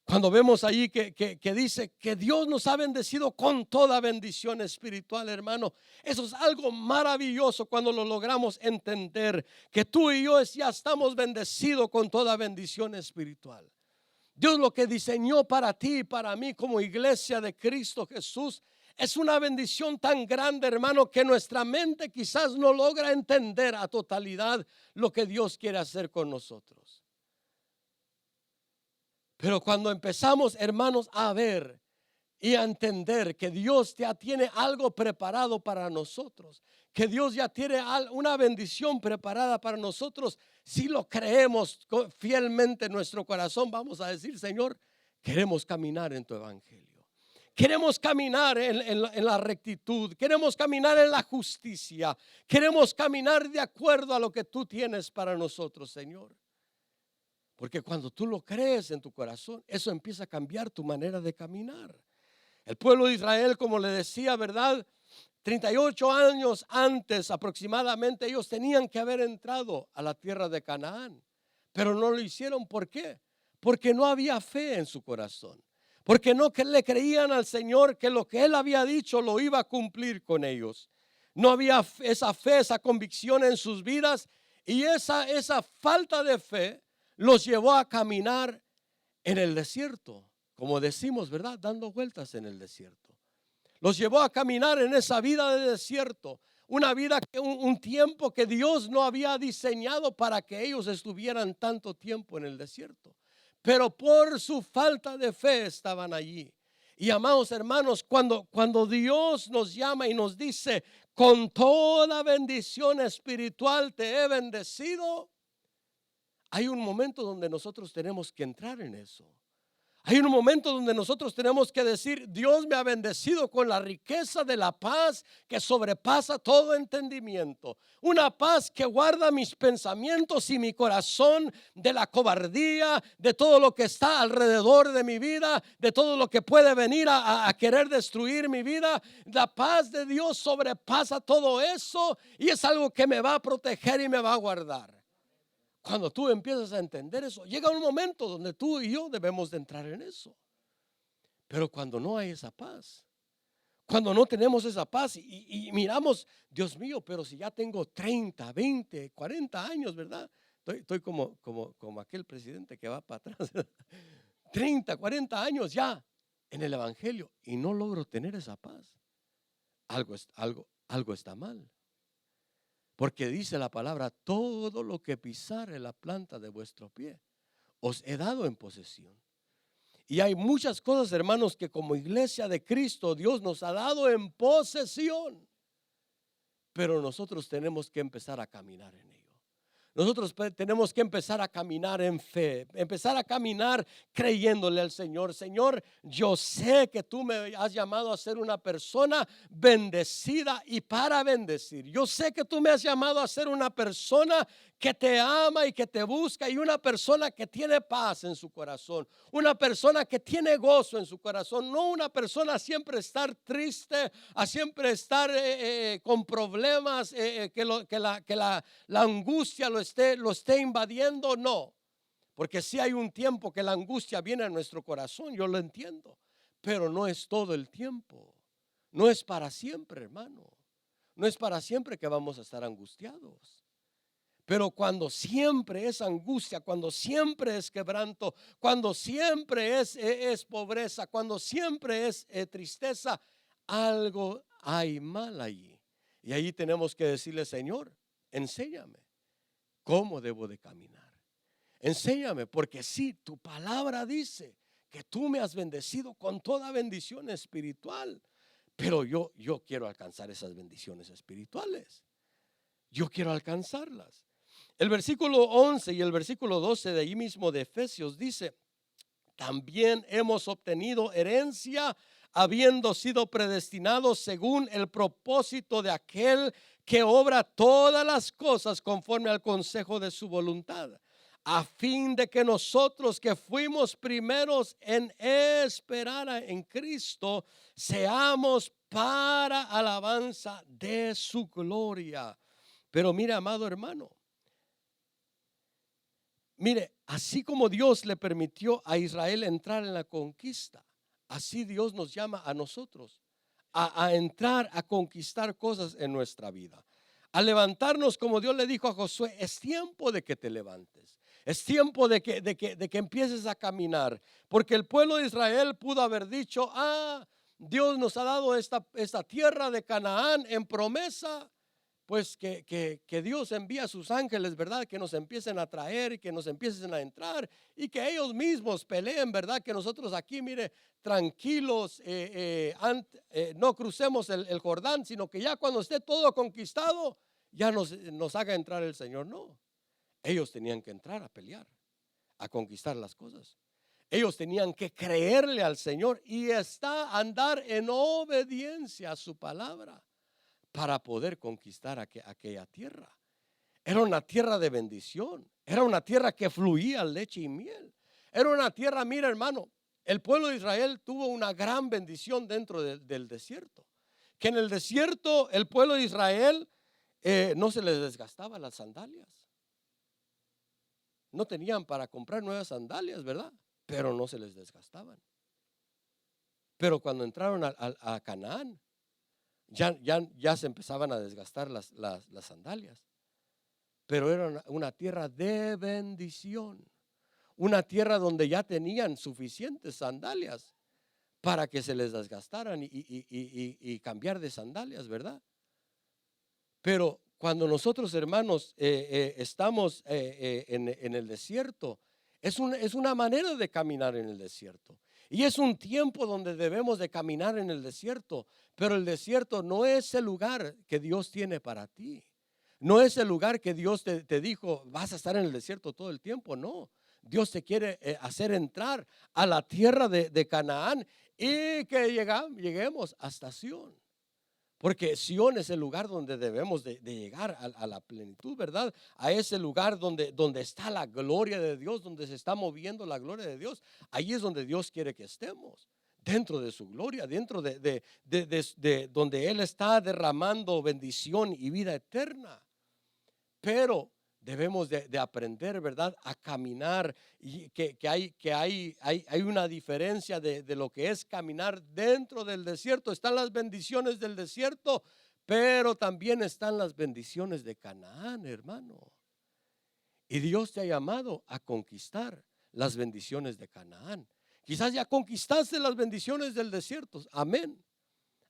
Cuando vemos allí que dice que Dios nos ha bendecido con toda bendición espiritual, hermano, eso es algo maravilloso cuando lo logramos entender, que tú y yo ya estamos bendecidos con toda bendición espiritual. Dios lo que diseñó para ti y para mí como iglesia de Cristo Jesús es una bendición tan grande, hermano, que nuestra mente quizás no logra entender a totalidad lo que Dios quiere hacer con nosotros. Pero cuando empezamos, hermanos, a ver y a entender que Dios ya tiene algo preparado para nosotros, que Dios ya tiene una bendición preparada para nosotros, si lo creemos fielmente en nuestro corazón, vamos a decir, Señor, queremos caminar en tu evangelio. Queremos caminar en la rectitud, queremos caminar en la justicia, queremos caminar de acuerdo a lo que tú tienes para nosotros, Señor. Porque cuando tú lo crees en tu corazón, eso empieza a cambiar tu manera de caminar. El pueblo de Israel, como le decía, ¿verdad? 38 años antes aproximadamente ellos tenían que haber entrado a la tierra de Canaán, pero no lo hicieron. ¿Por qué? Porque no había fe en su corazón, porque no le creían al Señor que lo que Él había dicho lo iba a cumplir con ellos. No había esa fe, esa convicción en sus vidas, y esa falta de fe los llevó a caminar en el desierto, como decimos, ¿verdad? Dando vueltas en el desierto. Los llevó a caminar en esa vida de desierto, una vida, un tiempo que Dios no había diseñado para que ellos estuvieran tanto tiempo en el desierto. Pero por su falta de fe estaban allí. Y amados hermanos, cuando Dios nos llama y nos dice, con toda bendición espiritual te he bendecido, hay un momento donde nosotros tenemos que entrar en eso. Hay un momento donde nosotros tenemos que decir, Dios me ha bendecido con la riqueza de la paz que sobrepasa todo entendimiento. Una paz que guarda mis pensamientos y mi corazón de la cobardía, de todo lo que está alrededor de mi vida, de todo lo que puede venir a querer destruir mi vida. La paz de Dios sobrepasa todo eso y es algo que me va a proteger y me va a guardar. Cuando tú empiezas a entender eso, llega un momento donde tú y yo debemos de entrar en eso. Pero cuando no hay esa paz, cuando no tenemos esa paz y miramos, Dios mío, pero si ya tengo 30, 20, 40 años, ¿verdad? Estoy como aquel presidente que va para atrás. 30, 40 años ya en el evangelio y no logro tener esa paz. Algo está mal. Porque dice la palabra, todo lo que pisare la planta de vuestro pie, os he dado en posesión. Y hay muchas cosas, hermanos, que como iglesia de Cristo, Dios nos ha dado en posesión. Pero nosotros tenemos que empezar a caminar en ello. Nosotros tenemos que empezar a caminar en fe, empezar a caminar creyéndole al Señor. Señor, yo sé que tú me has llamado a ser una persona bendecida y para bendecir. Yo sé que tú me has llamado a ser una persona que te ama y que te busca, y una persona que tiene paz en su corazón, una persona que tiene gozo en su corazón, no una persona a siempre estar triste, a siempre estar con problemas, que la angustia lo esté invadiendo. No, porque si hay un tiempo que la angustia viene a nuestro corazón, yo lo entiendo, pero no es todo el tiempo, no es para siempre, hermano, no es para siempre que vamos a estar angustiados. Pero cuando siempre es angustia, cuando siempre es quebranto, cuando siempre es pobreza, cuando siempre es tristeza, algo hay mal allí. Y ahí tenemos que decirle, Señor, enséñame cómo debo de caminar. Enséñame, porque sí, tu palabra dice que tú me has bendecido con toda bendición espiritual. Pero yo quiero alcanzar esas bendiciones espirituales. Yo quiero alcanzarlas. El versículo 11 y el versículo 12 de ahí mismo de Efesios dice: también hemos obtenido herencia, habiendo sido predestinados según el propósito de aquel que obra todas las cosas conforme al consejo de su voluntad, a fin de que nosotros que fuimos primeros en esperar en Cristo, seamos para alabanza de su gloria. Pero mire, amado hermano, mire, así como Dios le permitió a Israel entrar en la conquista, así Dios nos llama a nosotros a entrar, a conquistar cosas en nuestra vida, a levantarnos como Dios le dijo a Josué: es tiempo de que te levantes, es tiempo de que empieces a caminar, porque el pueblo de Israel pudo haber dicho: Dios nos ha dado esta tierra de Canaán en promesa. Pues que Dios envía a sus ángeles, ¿verdad? Que nos empiecen a traer y que nos empiecen a entrar y que ellos mismos peleen, ¿verdad? Que nosotros aquí, mire, tranquilos, no crucemos el Jordán, sino que ya cuando esté todo conquistado, ya nos haga entrar el Señor. No, ellos tenían que entrar a pelear, a conquistar las cosas. Ellos tenían que creerle al Señor y andar en obediencia a su palabra, para poder conquistar aquella tierra. Era una tierra de bendición, era una tierra que fluía leche y miel. Era una tierra, mira hermano, el pueblo de Israel tuvo una gran bendición dentro del desierto, que en el desierto el pueblo de Israel no se les desgastaba las sandalias. No tenían para comprar nuevas sandalias, ¿verdad? Pero no se les desgastaban. Pero cuando entraron a Canaán, ya se empezaban a desgastar las sandalias. Pero era una tierra de bendición, una tierra donde ya tenían suficientes sandalias para que se les desgastaran y cambiar de sandalias, ¿verdad? Pero cuando nosotros, hermanos, estamos en el desierto, es una manera de caminar en el desierto. Y es un tiempo donde debemos de caminar en el desierto. Pero el desierto no es el lugar que Dios tiene para ti. No es el lugar que Dios te dijo: vas a estar en el desierto todo el tiempo. No, Dios te quiere hacer entrar a la tierra de Canaán y que lleguemos hasta Sión. Porque Sión es el lugar donde debemos de llegar a la plenitud, ¿verdad? A ese lugar donde está la gloria de Dios, donde se está moviendo la gloria de Dios. Ahí es donde Dios quiere que estemos, dentro de su gloria, dentro de donde Él está derramando bendición y vida eterna. Pero debemos de aprender, ¿verdad?, a caminar, y que hay una diferencia de lo que es caminar dentro del desierto. Están las bendiciones del desierto, pero también están las bendiciones de Canaán, hermano. Y Dios te ha llamado a conquistar las bendiciones de Canaán. Quizás ya conquistaste las bendiciones del desierto, amén.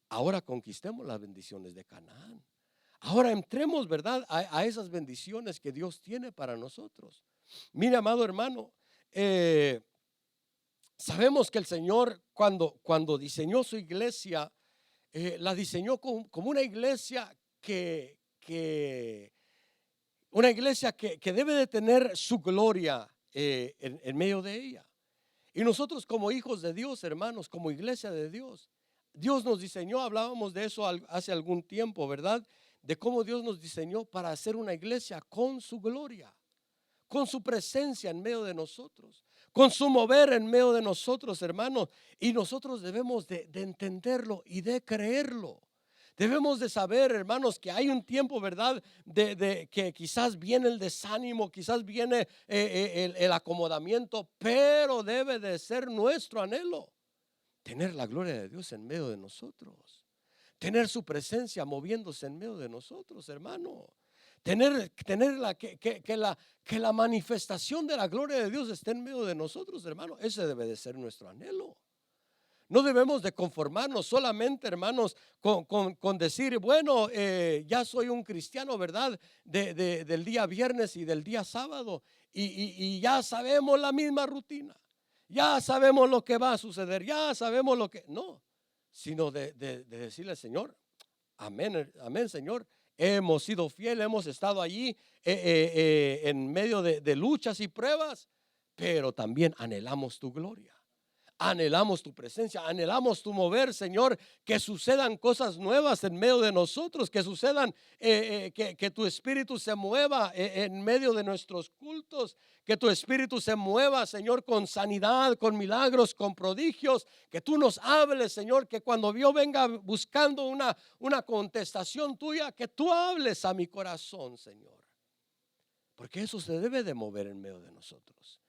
Ahora conquistemos las bendiciones de Canaán. Ahora entremos, ¿verdad?, a esas bendiciones que Dios tiene para nosotros. Mire, amado hermano, sabemos que el Señor cuando diseñó su iglesia, la diseñó como una iglesia que debe de tener su gloria en medio de ella. Y nosotros como hijos de Dios, hermanos, como iglesia de Dios, Dios nos diseñó. Hablábamos de eso hace algún tiempo, ¿verdad? De cómo Dios nos diseñó para hacer una iglesia con su gloria, con su presencia en medio de nosotros, con su mover en medio de nosotros, hermanos. Y nosotros debemos de entenderlo y de creerlo. Debemos de saber, hermanos, que hay un tiempo, ¿verdad?, de que quizás viene el desánimo, quizás viene el acomodamiento, pero debe de ser nuestro anhelo tener la gloria de Dios en medio de nosotros, tener su presencia moviéndose en medio de nosotros, hermano. Que la manifestación de la gloria de Dios esté en medio de nosotros, hermano. Ese debe de ser nuestro anhelo. No debemos de conformarnos solamente, hermanos, con decir, bueno, ya soy un cristiano, ¿verdad? Del día viernes y del día sábado. Y ya sabemos la misma rutina. Ya sabemos lo que va a suceder. Ya sabemos lo que... No, sino de decirle al Señor, amén, amén, Señor. Hemos sido fieles, hemos estado allí en medio de luchas y pruebas, pero también anhelamos tu gloria. Anhelamos tu presencia, anhelamos tu mover, Señor, que sucedan cosas nuevas en medio de nosotros, que sucedan, que tu espíritu se mueva en medio de nuestros cultos, que tu espíritu se mueva, Señor, con sanidad, con milagros, con prodigios, que tú nos hables, Señor, que cuando yo venga buscando una contestación tuya, que tú hables a mi corazón, Señor, porque eso se debe de mover en medio de nosotros.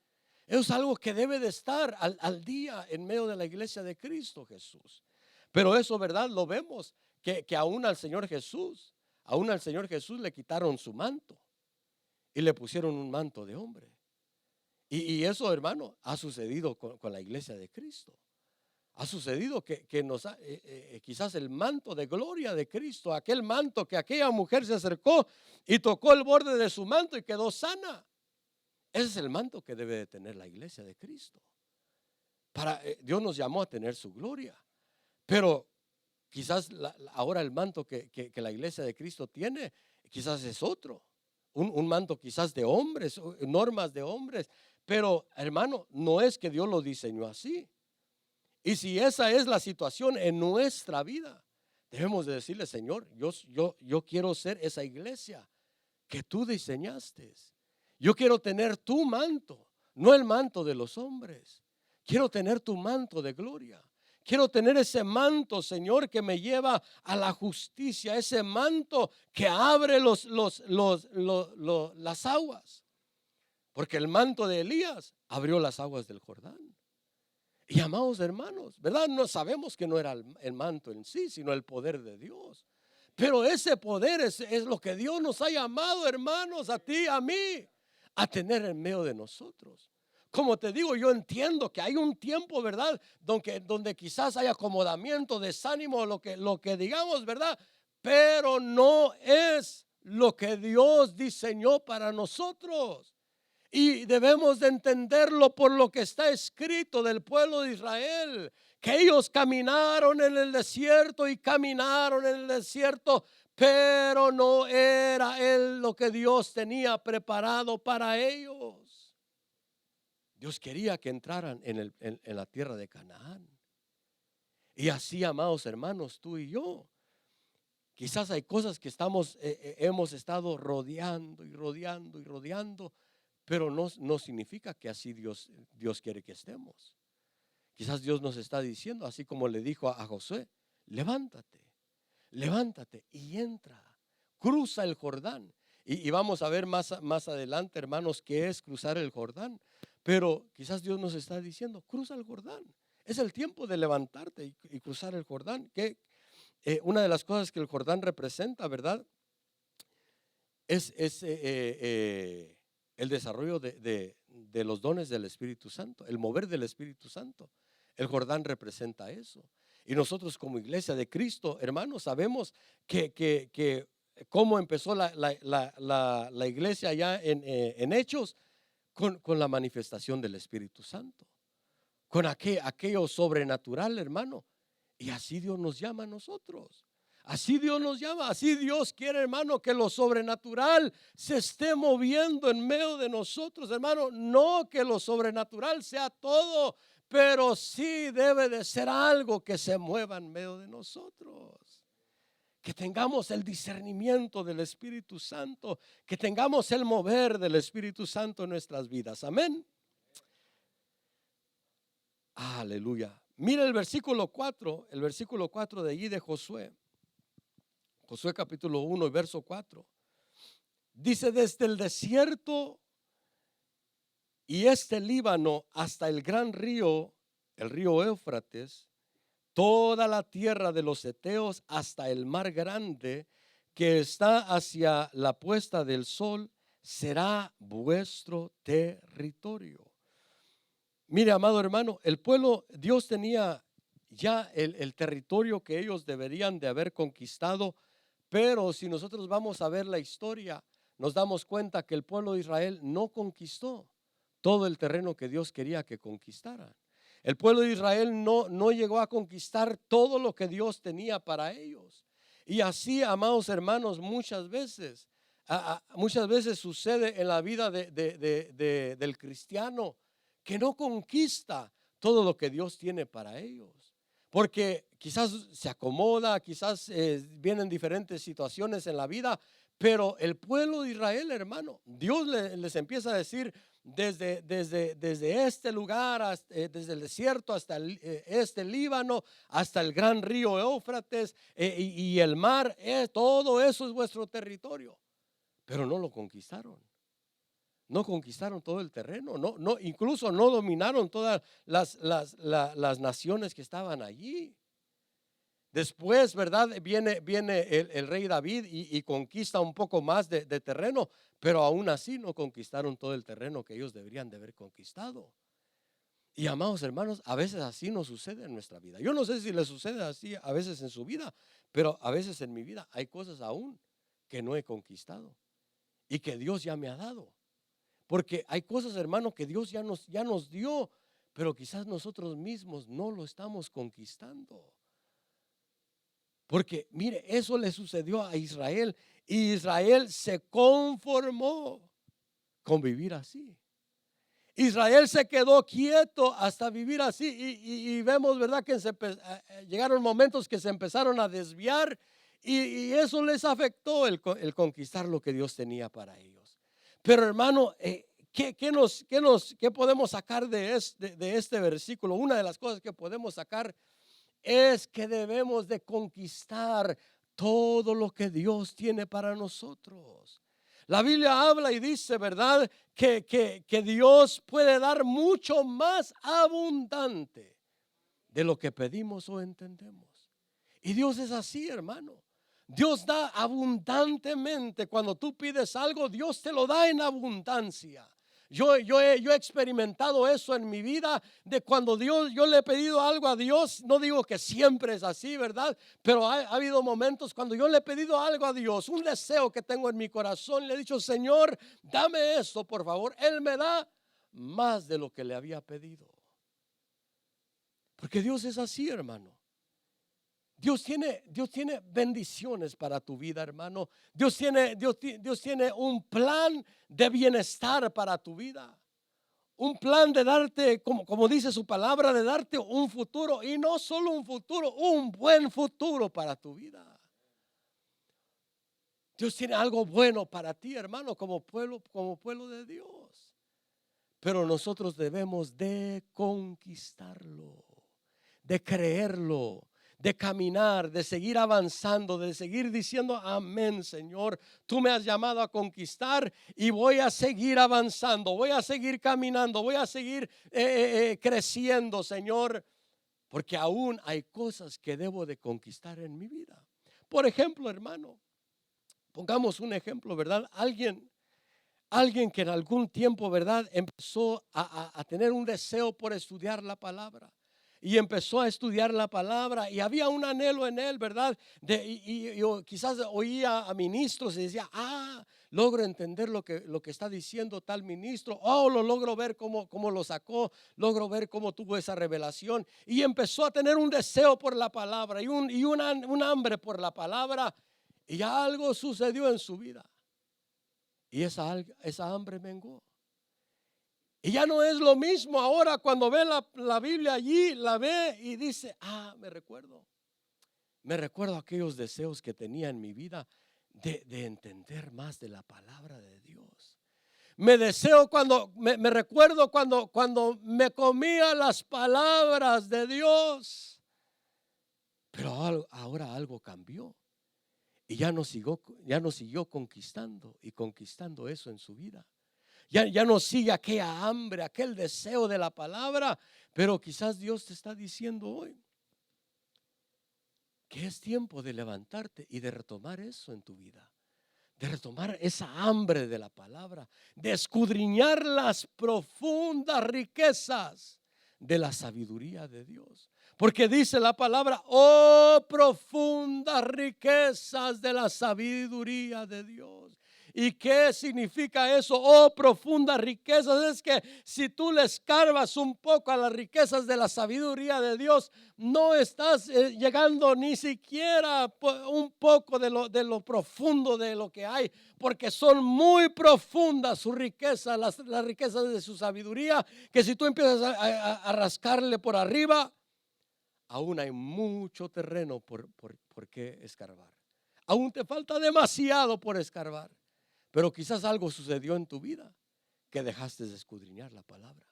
Eso es algo que debe de estar al día en medio de la iglesia de Cristo Jesús. Pero eso, ¿verdad? Lo vemos que aún al Señor Jesús le quitaron su manto y le pusieron un manto de hombre. Y eso, hermano, ha sucedido con la iglesia de Cristo. Ha sucedido que nos quizás el manto de gloria de Cristo, aquel manto que aquella mujer se acercó y tocó el borde de su manto y quedó sana. Ese es el manto que debe de tener la iglesia de Cristo. Dios nos llamó a tener su gloria. Pero quizás ahora el manto que la iglesia de Cristo tiene, quizás es otro. Un manto quizás de hombres, normas de hombres. Pero hermano, no es que Dios lo diseñó así. Y si esa es la situación en nuestra vida, debemos de decirle, Señor, yo quiero ser esa iglesia que tú diseñaste. Yo quiero tener tu manto, no el manto de los hombres. Quiero tener tu manto de gloria. Quiero tener ese manto, Señor, que me lleva a la justicia, ese manto que abre las aguas. Porque el manto de Elías abrió las aguas del Jordán. Y amados hermanos, ¿verdad? No sabemos que no era el manto en sí, sino el poder de Dios. Pero ese poder es lo que Dios nos ha llamado, hermanos, a ti, a mí, a tener en medio de nosotros. Como te digo, yo entiendo que hay un tiempo, ¿verdad? Donde quizás hay acomodamiento, desánimo, lo que digamos, ¿verdad? Pero no es lo que Dios diseñó para nosotros. Y debemos de entenderlo por lo que está escrito del pueblo de Israel, que ellos caminaron en el desierto y caminaron en el desierto, pero no era lo que Dios tenía preparado para ellos. Dios quería que entraran en la tierra de Canaán. Y así, amados hermanos, tú y yo, quizás hay cosas que hemos estado rodeando y rodeando y rodeando, pero no significa que así Dios quiere que estemos. Quizás Dios nos está diciendo, así como le dijo a Josué, levántate y entra, cruza el Jordán. Y vamos a ver más adelante, hermanos, qué es cruzar el Jordán. Pero quizás Dios nos está diciendo, cruza el Jordán. Es el tiempo de levantarte y cruzar el Jordán. Que una de las cosas que el Jordán representa, ¿verdad? Es el desarrollo de los dones del Espíritu Santo, el mover del Espíritu Santo. El Jordán representa eso. Y nosotros como iglesia de Cristo, hermanos, sabemos que cómo empezó la iglesia allá en Hechos, con la manifestación del Espíritu Santo, con aquello sobrenatural, hermano. Y así Dios nos llama a nosotros. Así Dios nos llama, así Dios quiere, hermano, que lo sobrenatural se esté moviendo en medio de nosotros, hermano. No que lo sobrenatural sea todo, pero sí debe de ser algo que se mueva en medio de nosotros. Que tengamos el discernimiento del Espíritu Santo, que tengamos el mover del Espíritu Santo en nuestras vidas. Amén. Aleluya. Mira el versículo 4 de allí de Josué. Josué capítulo 1 y verso 4. Dice, desde el desierto y Líbano hasta el gran río, el río Éufrates, toda la tierra de los heteos hasta el mar grande que está hacia la puesta del sol, será vuestro territorio. Mire, amado hermano, el pueblo, Dios tenía ya el territorio que ellos deberían de haber conquistado. Pero si nosotros vamos a ver la historia, nos damos cuenta que el pueblo de Israel no conquistó todo el terreno que Dios quería que conquistaran. El pueblo de Israel no llegó a conquistar todo lo que Dios tenía para ellos. Y así, amados hermanos, muchas veces sucede en la vida del cristiano, que no conquista todo lo que Dios tiene para ellos. Porque quizás se acomoda, quizás vienen diferentes situaciones en la vida, pero el pueblo de Israel, hermano, Dios les empieza a decir: desde este lugar, desde el desierto hasta este Líbano, hasta el gran río Éufrates y el mar, todo eso es vuestro territorio. Pero no lo conquistaron. No conquistaron todo el terreno, incluso no dominaron todas las naciones que estaban allí. Después, ¿verdad? Viene el rey David y conquista un poco más de terreno, pero aún así no conquistaron todo el terreno que ellos deberían de haber conquistado. Y amados hermanos, a veces así nos sucede en nuestra vida. Yo no sé si les sucede así a veces en su vida, pero a veces en mi vida hay cosas aún que no he conquistado y que Dios ya me ha dado. Porque hay cosas, hermano, que Dios ya nos dio, pero quizás nosotros mismos no lo estamos conquistando. Porque mire, eso le sucedió a Israel, y Israel se conformó con vivir así. Israel se quedó quieto hasta vivir así, y vemos, ¿verdad?, que llegaron momentos que se empezaron a desviar, y eso les afectó el conquistar lo que Dios tenía para ellos. Pero hermano, ¿qué podemos sacar de este versículo? Una de las cosas que podemos sacar es que debemos de conquistar todo lo que Dios tiene para nosotros. La Biblia habla y dice, ¿verdad?, que Dios puede dar mucho más abundante de lo que pedimos o entendemos. Y Dios es así, hermano. Dios da abundantemente. Cuando tú pides algo, Dios te lo da en abundancia. Yo he experimentado eso en mi vida, de cuando yo le he pedido algo a Dios. No digo que siempre es así, ¿verdad? Pero ha habido momentos cuando yo le he pedido algo a Dios, un deseo que tengo en mi corazón. Le he dicho: Señor, dame esto, por favor. Él me da más de lo que le había pedido. Porque Dios es así, hermano. Dios tiene bendiciones para tu vida, hermano. Dios tiene un plan de bienestar para tu vida. Un plan de darte, como dice su palabra, de darte un futuro, y no solo un futuro, un buen futuro para tu vida. Dios tiene algo bueno para ti, hermano, como pueblo de Dios. Pero nosotros debemos de conquistarlo, de creerlo, de caminar, de seguir avanzando, de seguir diciendo: amén, Señor, tú me has llamado a conquistar y voy a seguir avanzando, voy a seguir caminando, voy a seguir creciendo, Señor, porque aún hay cosas que debo de conquistar en mi vida. Por ejemplo, hermano, pongamos un ejemplo, ¿verdad? Alguien que en algún tiempo, ¿verdad?, empezó a tener un deseo por estudiar la palabra. Y empezó a estudiar la palabra, y había un anhelo en él, ¿verdad? Y quizás oía a ministros y decía: logro entender lo que está diciendo tal ministro. Lo logro ver cómo lo sacó, logro ver cómo tuvo esa revelación. Y empezó a tener un deseo por la palabra y un hambre por la palabra. Y algo sucedió en su vida, y esa hambre menguó. Y ya no es lo mismo ahora cuando ve la Biblia allí, la ve y dice: me recuerdo aquellos deseos que tenía en mi vida de entender más de la palabra de Dios. Me recuerdo cuando me comía las palabras de Dios. Pero ahora algo cambió, y ya no siguió conquistando eso en su vida. Ya no sigue aquella hambre, aquel deseo de la palabra. Pero quizás Dios te está diciendo hoy que es tiempo de levantarte y de retomar eso en tu vida, de retomar esa hambre de la palabra, de escudriñar las profundas riquezas de la sabiduría de Dios. Porque dice la palabra, oh profundas riquezas de la sabiduría de Dios. ¿Y qué significa eso? Oh profundas riquezas. Es que si tú le escarbas un poco a las riquezas de la sabiduría de Dios, no estás llegando ni siquiera un poco de lo profundo de lo que hay, porque son muy profundas sus riquezas, las riquezas de su sabiduría, que si tú empiezas a rascarle por arriba, aún hay mucho terreno por qué escarbar. Aún te falta demasiado por escarbar. Pero quizás algo sucedió en tu vida que dejaste de escudriñar la palabra,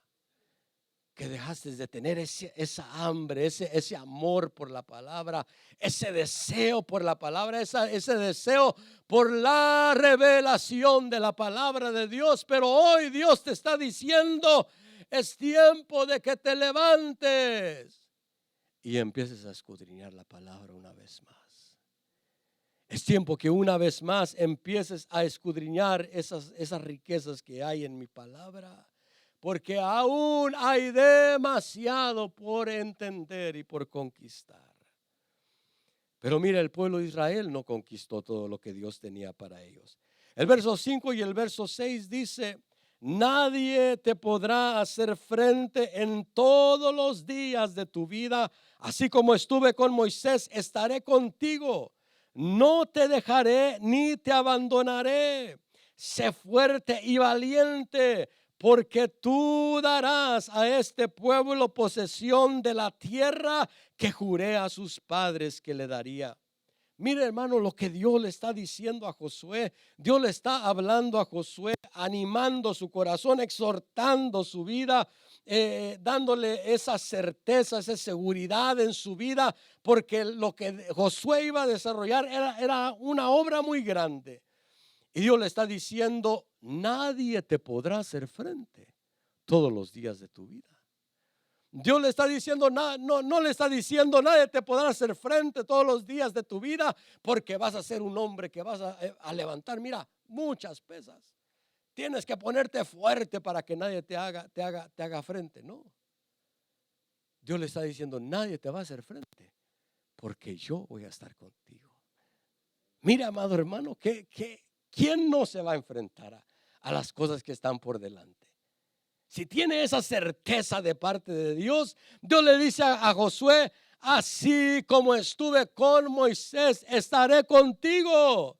que dejaste de tener esa hambre, ese amor por la palabra, ese deseo por la palabra, ese deseo por la revelación de la palabra de Dios. Pero hoy Dios te está diciendo, es tiempo de que te levantes y empieces a escudriñar la palabra una vez más. Es tiempo que una vez más empieces a escudriñar esas riquezas que hay en mi palabra, porque aún hay demasiado por entender y por conquistar. Pero mira, el pueblo de Israel no conquistó todo lo que Dios tenía para ellos. El verso 5 y el verso 6 dice, nadie te podrá hacer frente en todos los días de tu vida, así como estuve con Moisés, estaré contigo. No te dejaré ni te abandonaré. Sé fuerte y valiente, porque tú darás a este pueblo posesión de la tierra que juré a sus padres que le daría. Mire, hermano, lo que Dios le está diciendo a Josué. Dios le está hablando a Josué, animando su corazón, exhortando su vida, dándole esa certeza, esa seguridad en su vida, porque lo que Josué iba a desarrollar era una obra muy grande. Y Dios le está diciendo, nadie te podrá hacer frente todos los días de tu vida. Dios le está diciendo, no le está diciendo, nadie te podrá hacer frente todos los días de tu vida, porque vas a ser un hombre que vas a levantar, mira, muchas pesas. Tienes que ponerte fuerte para que nadie te haga frente. No. Dios le está diciendo, nadie te va a hacer frente, porque yo voy a estar contigo. Mira, amado hermano, ¿quién no se va a enfrentar a las cosas que están por delante? Si tiene esa certeza de parte de Dios, Dios le dice a Josué, así como estuve con Moisés, estaré contigo.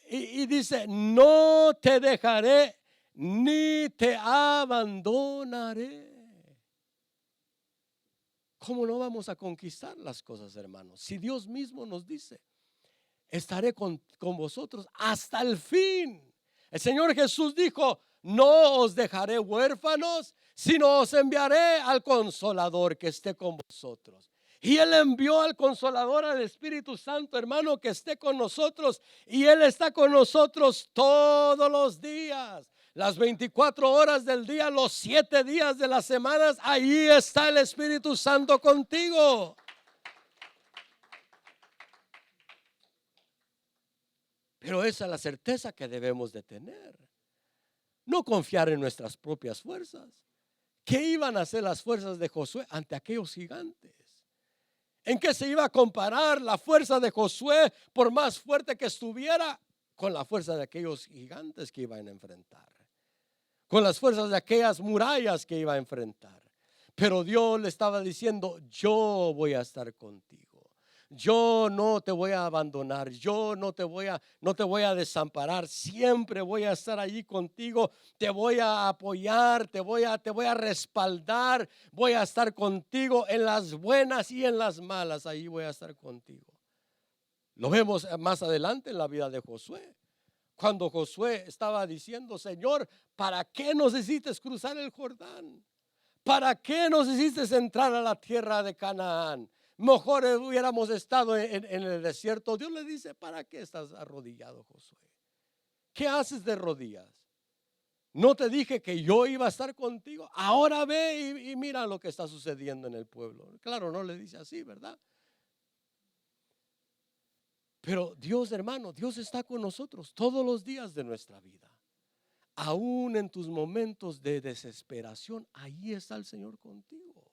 Y dice, no te dejaré ni te abandonaré. ¿Cómo no vamos a conquistar las cosas, hermanos? Si Dios mismo nos dice, estaré con vosotros hasta el fin. El Señor Jesús dijo, no os dejaré huérfanos, sino os enviaré al Consolador que esté con vosotros. Y Él envió al Consolador, al Espíritu Santo, hermano, que esté con nosotros. Y Él está con nosotros todos los días, las 24 horas del día, los 7 días de las semanas. Ahí está el Espíritu Santo contigo. Pero esa es la certeza que debemos de tener. No confiar en nuestras propias fuerzas. ¿Qué iban a hacer las fuerzas de Josué ante aquellos gigantes? ¿En qué se iba a comparar la fuerza de Josué, por más fuerte que estuviera, con la fuerza de aquellos gigantes que iban a enfrentar? Con las fuerzas de aquellas murallas que iba a enfrentar. Pero Dios le estaba diciendo, yo voy a estar contigo. Yo no te voy a abandonar, yo no te voy a desamparar, siempre voy a estar allí contigo, te voy a apoyar, te voy a respaldar, voy a estar contigo en las buenas y en las malas, ahí voy a estar contigo. Lo vemos más adelante en la vida de Josué, cuando Josué estaba diciendo, Señor, ¿para qué nos hiciste cruzar el Jordán? ¿Para qué nos hiciste entrar a la tierra de Canaán? Mejor hubiéramos estado en el desierto. Dios le dice, ¿para qué estás arrodillado, Josué? ¿Qué haces de rodillas? ¿No te dije que yo iba a estar contigo? Ahora ve y mira lo que está sucediendo en el pueblo. Claro, no le dice así, ¿verdad? Pero Dios, hermano, Dios está con nosotros todos los días de nuestra vida. Aún en tus momentos de desesperación, ahí está el Señor contigo.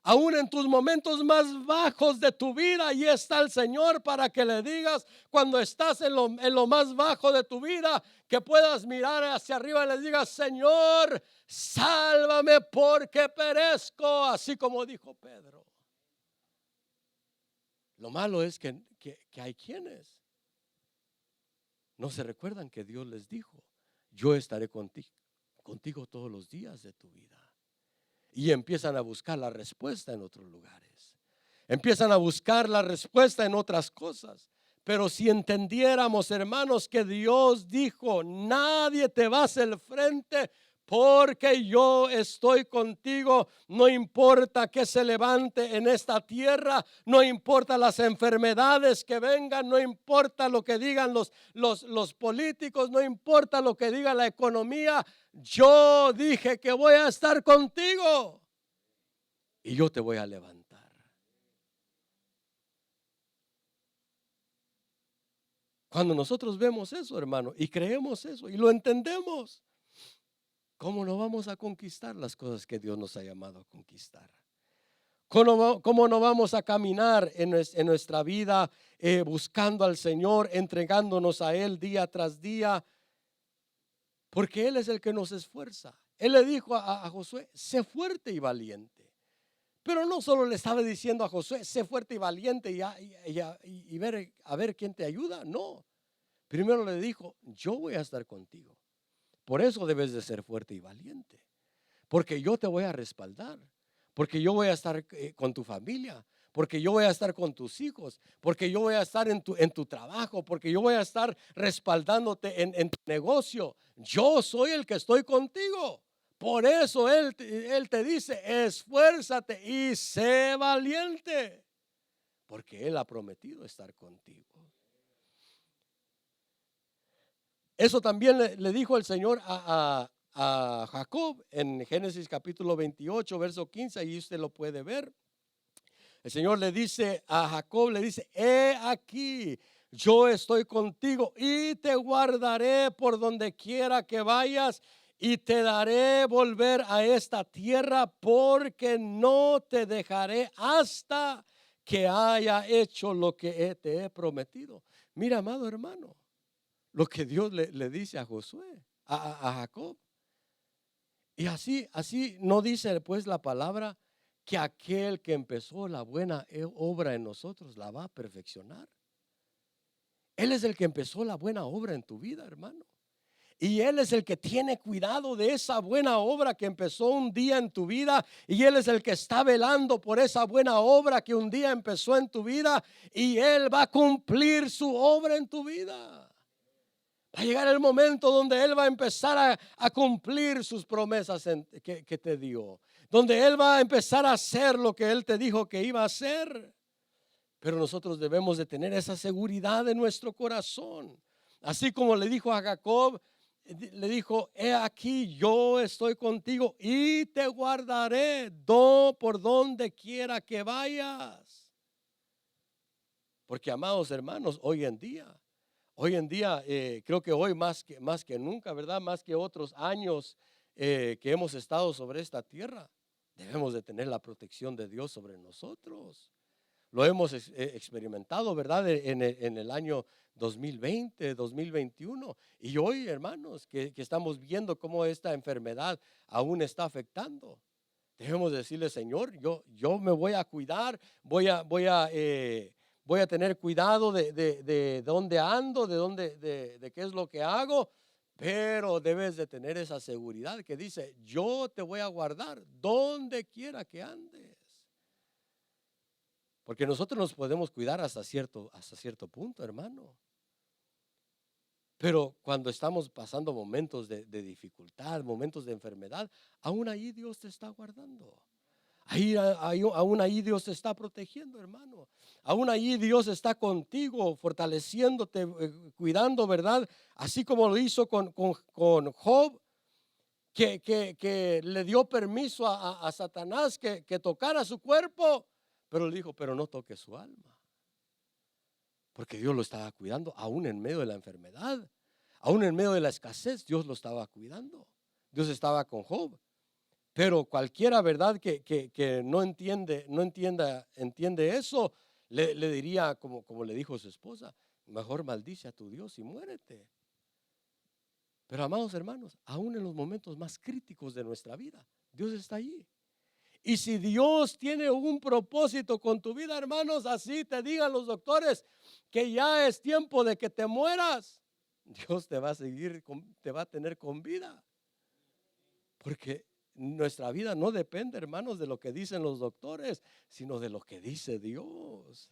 Aún en tus momentos más bajos de tu vida, ahí está el Señor para que le digas cuando estás en lo más bajo de tu vida, que puedas mirar hacia arriba y le digas: Señor, sálvame porque perezco, así como dijo Pedro. Lo malo es que hay quienes no se recuerdan que Dios les dijo: yo estaré contigo todos los días de tu vida. Y empiezan a buscar la respuesta en otros lugares. Empiezan a buscar la respuesta en otras cosas. Pero si entendiéramos, hermanos, que Dios dijo: nadie te va a hacer frente porque yo estoy contigo. No importa que se levante en esta tierra, no importa las enfermedades que vengan, no importa lo que digan los políticos, no importa lo que diga la economía. Yo dije que voy a estar contigo y yo te voy a levantar. Cuando nosotros vemos eso, hermano, y creemos eso y lo entendemos, ¿cómo no vamos a conquistar las cosas que Dios nos ha llamado a conquistar? ¿Cómo no vamos a caminar en nuestra vida buscando al Señor, entregándonos a Él día tras día? Porque Él es el que nos esfuerza. Él le dijo a Josué: sé fuerte y valiente. Pero no solo le estaba diciendo a Josué: sé fuerte y valiente y a ver quién te ayuda. No, primero le dijo: yo voy a estar contigo. Por eso debes de ser fuerte y valiente, porque yo te voy a respaldar, porque yo voy a estar con tu familia, porque yo voy a estar con tus hijos, porque yo voy a estar en tu trabajo, porque yo voy a estar respaldándote en tu negocio. Yo soy el que estoy contigo. Por eso Él te dice: esfuérzate y sé valiente, porque Él ha prometido estar contigo. Eso también le dijo el Señor a Jacob en Génesis capítulo 28, verso 15, ahí usted lo puede ver. El Señor le dice a Jacob, le dice: he aquí, yo estoy contigo y te guardaré por donde quiera que vayas y te daré volver a esta tierra, porque no te dejaré hasta que haya hecho lo que te he prometido. Mira, amado hermano, lo que Dios le dice a Josué, a Jacob. Y así no dice pues la palabra que aquel que empezó la buena obra en nosotros la va a perfeccionar. Él es el que empezó la buena obra en tu vida, hermano. Y Él es el que tiene cuidado de esa buena obra que empezó un día en tu vida. Y Él es el que está velando por esa buena obra que un día empezó en tu vida. Y Él va a cumplir su obra en tu vida. Va a llegar el momento donde Él va a empezar a cumplir sus promesas que te dio. Donde Él va a empezar a hacer lo que Él te dijo que iba a hacer. Pero nosotros debemos de tener esa seguridad en nuestro corazón. Así como le dijo a Jacob, le dijo: he aquí, yo estoy contigo y te guardaré por donde quiera que vayas. Porque, amados hermanos, hoy en día, creo que hoy más que nunca, ¿verdad? Más que otros años que hemos estado sobre esta tierra, debemos de tener la protección de Dios sobre nosotros. Lo hemos experimentado, ¿verdad? En el año 2020, 2021. Y hoy, hermanos, que estamos viendo cómo esta enfermedad aún está afectando. Debemos decirle: Señor, yo me voy a cuidar, voy a tener cuidado de dónde ando, de qué es lo que hago. Pero debes de tener esa seguridad que dice: yo te voy a guardar donde quiera que andes. Porque nosotros nos podemos cuidar hasta cierto punto, hermano. Pero cuando estamos pasando momentos de dificultad, momentos de enfermedad, aún ahí Dios te está guardando. Aún ahí Dios te está protegiendo, hermano. Aún ahí Dios está contigo, fortaleciéndote, cuidando, ¿verdad? Así como lo hizo con Job, que le dio permiso a Satanás que tocara su cuerpo. Pero le dijo: pero no toque su alma. Porque Dios lo estaba cuidando, aún en medio de la enfermedad, aún en medio de la escasez. Dios lo estaba cuidando. Dios estaba con Job. Pero cualquiera, ¿verdad? Que no entiende eso, le diría, como le dijo su esposa, mejor maldice a tu Dios y muérete. Pero amados hermanos, aún en los momentos más críticos de nuestra vida, Dios está allí. Y si Dios tiene un propósito con tu vida, hermanos, así te digan los doctores que ya es tiempo de que te mueras, Dios te va a seguir, te va a tener con vida. Porque nuestra vida no depende, hermanos, de lo que dicen los doctores, sino de lo que dice Dios.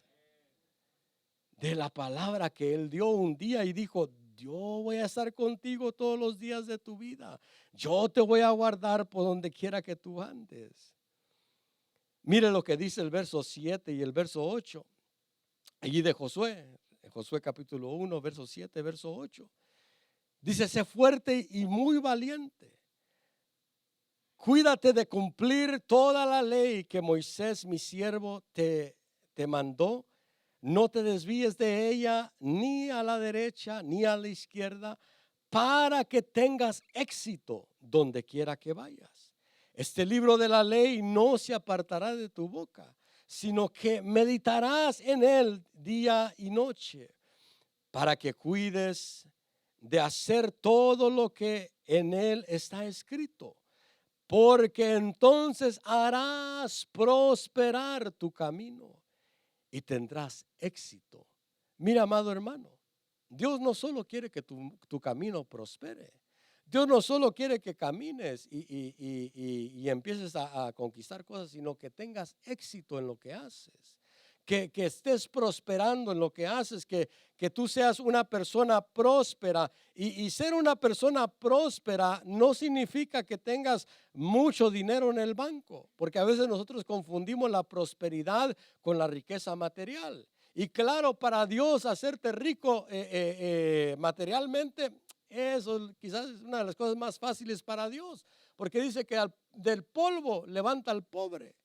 De la palabra que Él dio un día y dijo: yo voy a estar contigo todos los días de tu vida. Yo te voy a guardar por donde quiera que tú andes. Mire lo que dice el verso 7 y el verso 8. Allí de Josué, Josué capítulo 1, verso 7, verso 8. Dice: sé fuerte y muy valiente. Cuídate de cumplir toda la ley que Moisés, mi siervo, te mandó. No te desvíes de ella ni a la derecha ni a la izquierda, para que tengas éxito donde quiera que vayas. Este libro de la ley no se apartará de tu boca, sino que meditarás en él día y noche, para que cuides de hacer todo lo que en él está escrito. Porque entonces harás prosperar tu camino y tendrás éxito. Mira, amado hermano, Dios no solo quiere que tu camino prospere. Dios no solo quiere que camines y empieces a conquistar cosas, sino que tengas éxito en lo que haces. Que estés prosperando en lo que haces, que tú seas una persona próspera. Y ser una persona próspera no significa que tengas mucho dinero en el banco, porque a veces nosotros confundimos la prosperidad con la riqueza material. Y claro, para Dios hacerte rico materialmente, eso quizás es una de las cosas más fáciles para Dios, porque dice que del polvo levanta al pobre.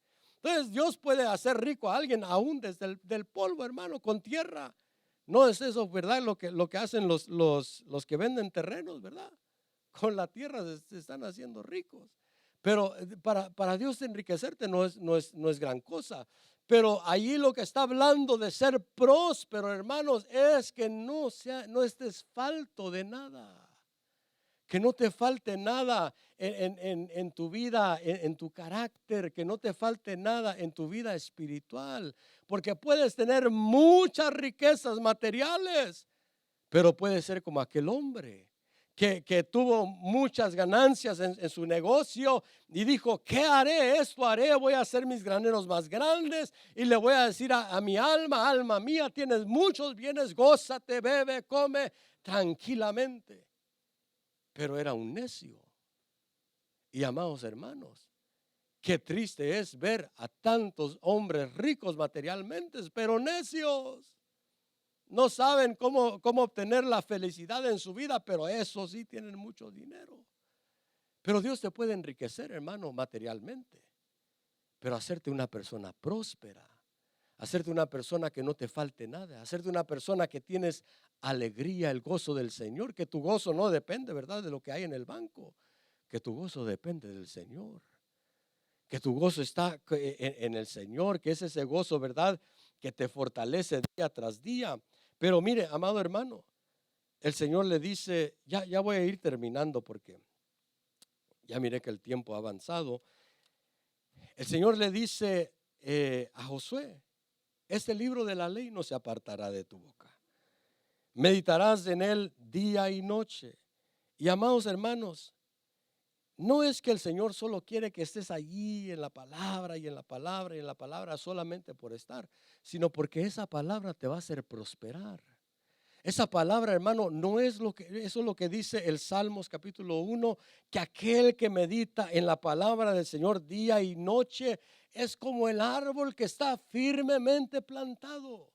Entonces Dios puede hacer rico a alguien aún desde del polvo, hermano, con tierra. No es eso, ¿verdad? Lo que hacen los que venden terrenos, ¿verdad? Con la tierra se están haciendo ricos. Pero para Dios enriquecerte no es gran cosa. Pero allí lo que está hablando de ser próspero, hermanos, es que no estés falto de nada. Que no te falte nada en tu vida, en tu carácter, que no te falte nada en tu vida espiritual. Porque puedes tener muchas riquezas materiales, pero puedes ser como aquel hombre que tuvo muchas ganancias en su negocio y dijo: ¿qué haré? Esto haré, voy a hacer mis graneros más grandes y le voy a decir a mi alma: alma mía, tienes muchos bienes, gózate, bebe, come tranquilamente. Pero era un necio. Y amados hermanos, qué triste es ver a tantos hombres ricos materialmente, pero necios. No saben cómo obtener la felicidad en su vida, pero eso sí, tienen mucho dinero. Pero Dios te puede enriquecer, hermano, materialmente, pero hacerte una persona próspera, hacerte una persona que no te falte nada, hacerte una persona que tienes alegría, el gozo del Señor, que tu gozo no depende, ¿verdad?, de lo que hay en el banco, que tu gozo depende del Señor, que tu gozo está en el Señor, que es ese gozo, ¿verdad?, que te fortalece día tras día. Pero mire, amado hermano, el Señor le dice, ya voy a ir terminando porque ya miré que el tiempo ha avanzado. El Señor le dice a Josué: este libro de la ley no se apartará de tu boca. Meditarás en él día y noche. Y amados hermanos, no es que el Señor solo quiere que estés allí en la palabra y en la palabra y en la palabra solamente por estar, sino porque esa palabra te va a hacer prosperar. Esa palabra, hermano, no es eso es lo que dice el Salmos capítulo 1, que aquel que medita en la palabra del Señor día y noche es como el árbol que está firmemente plantado.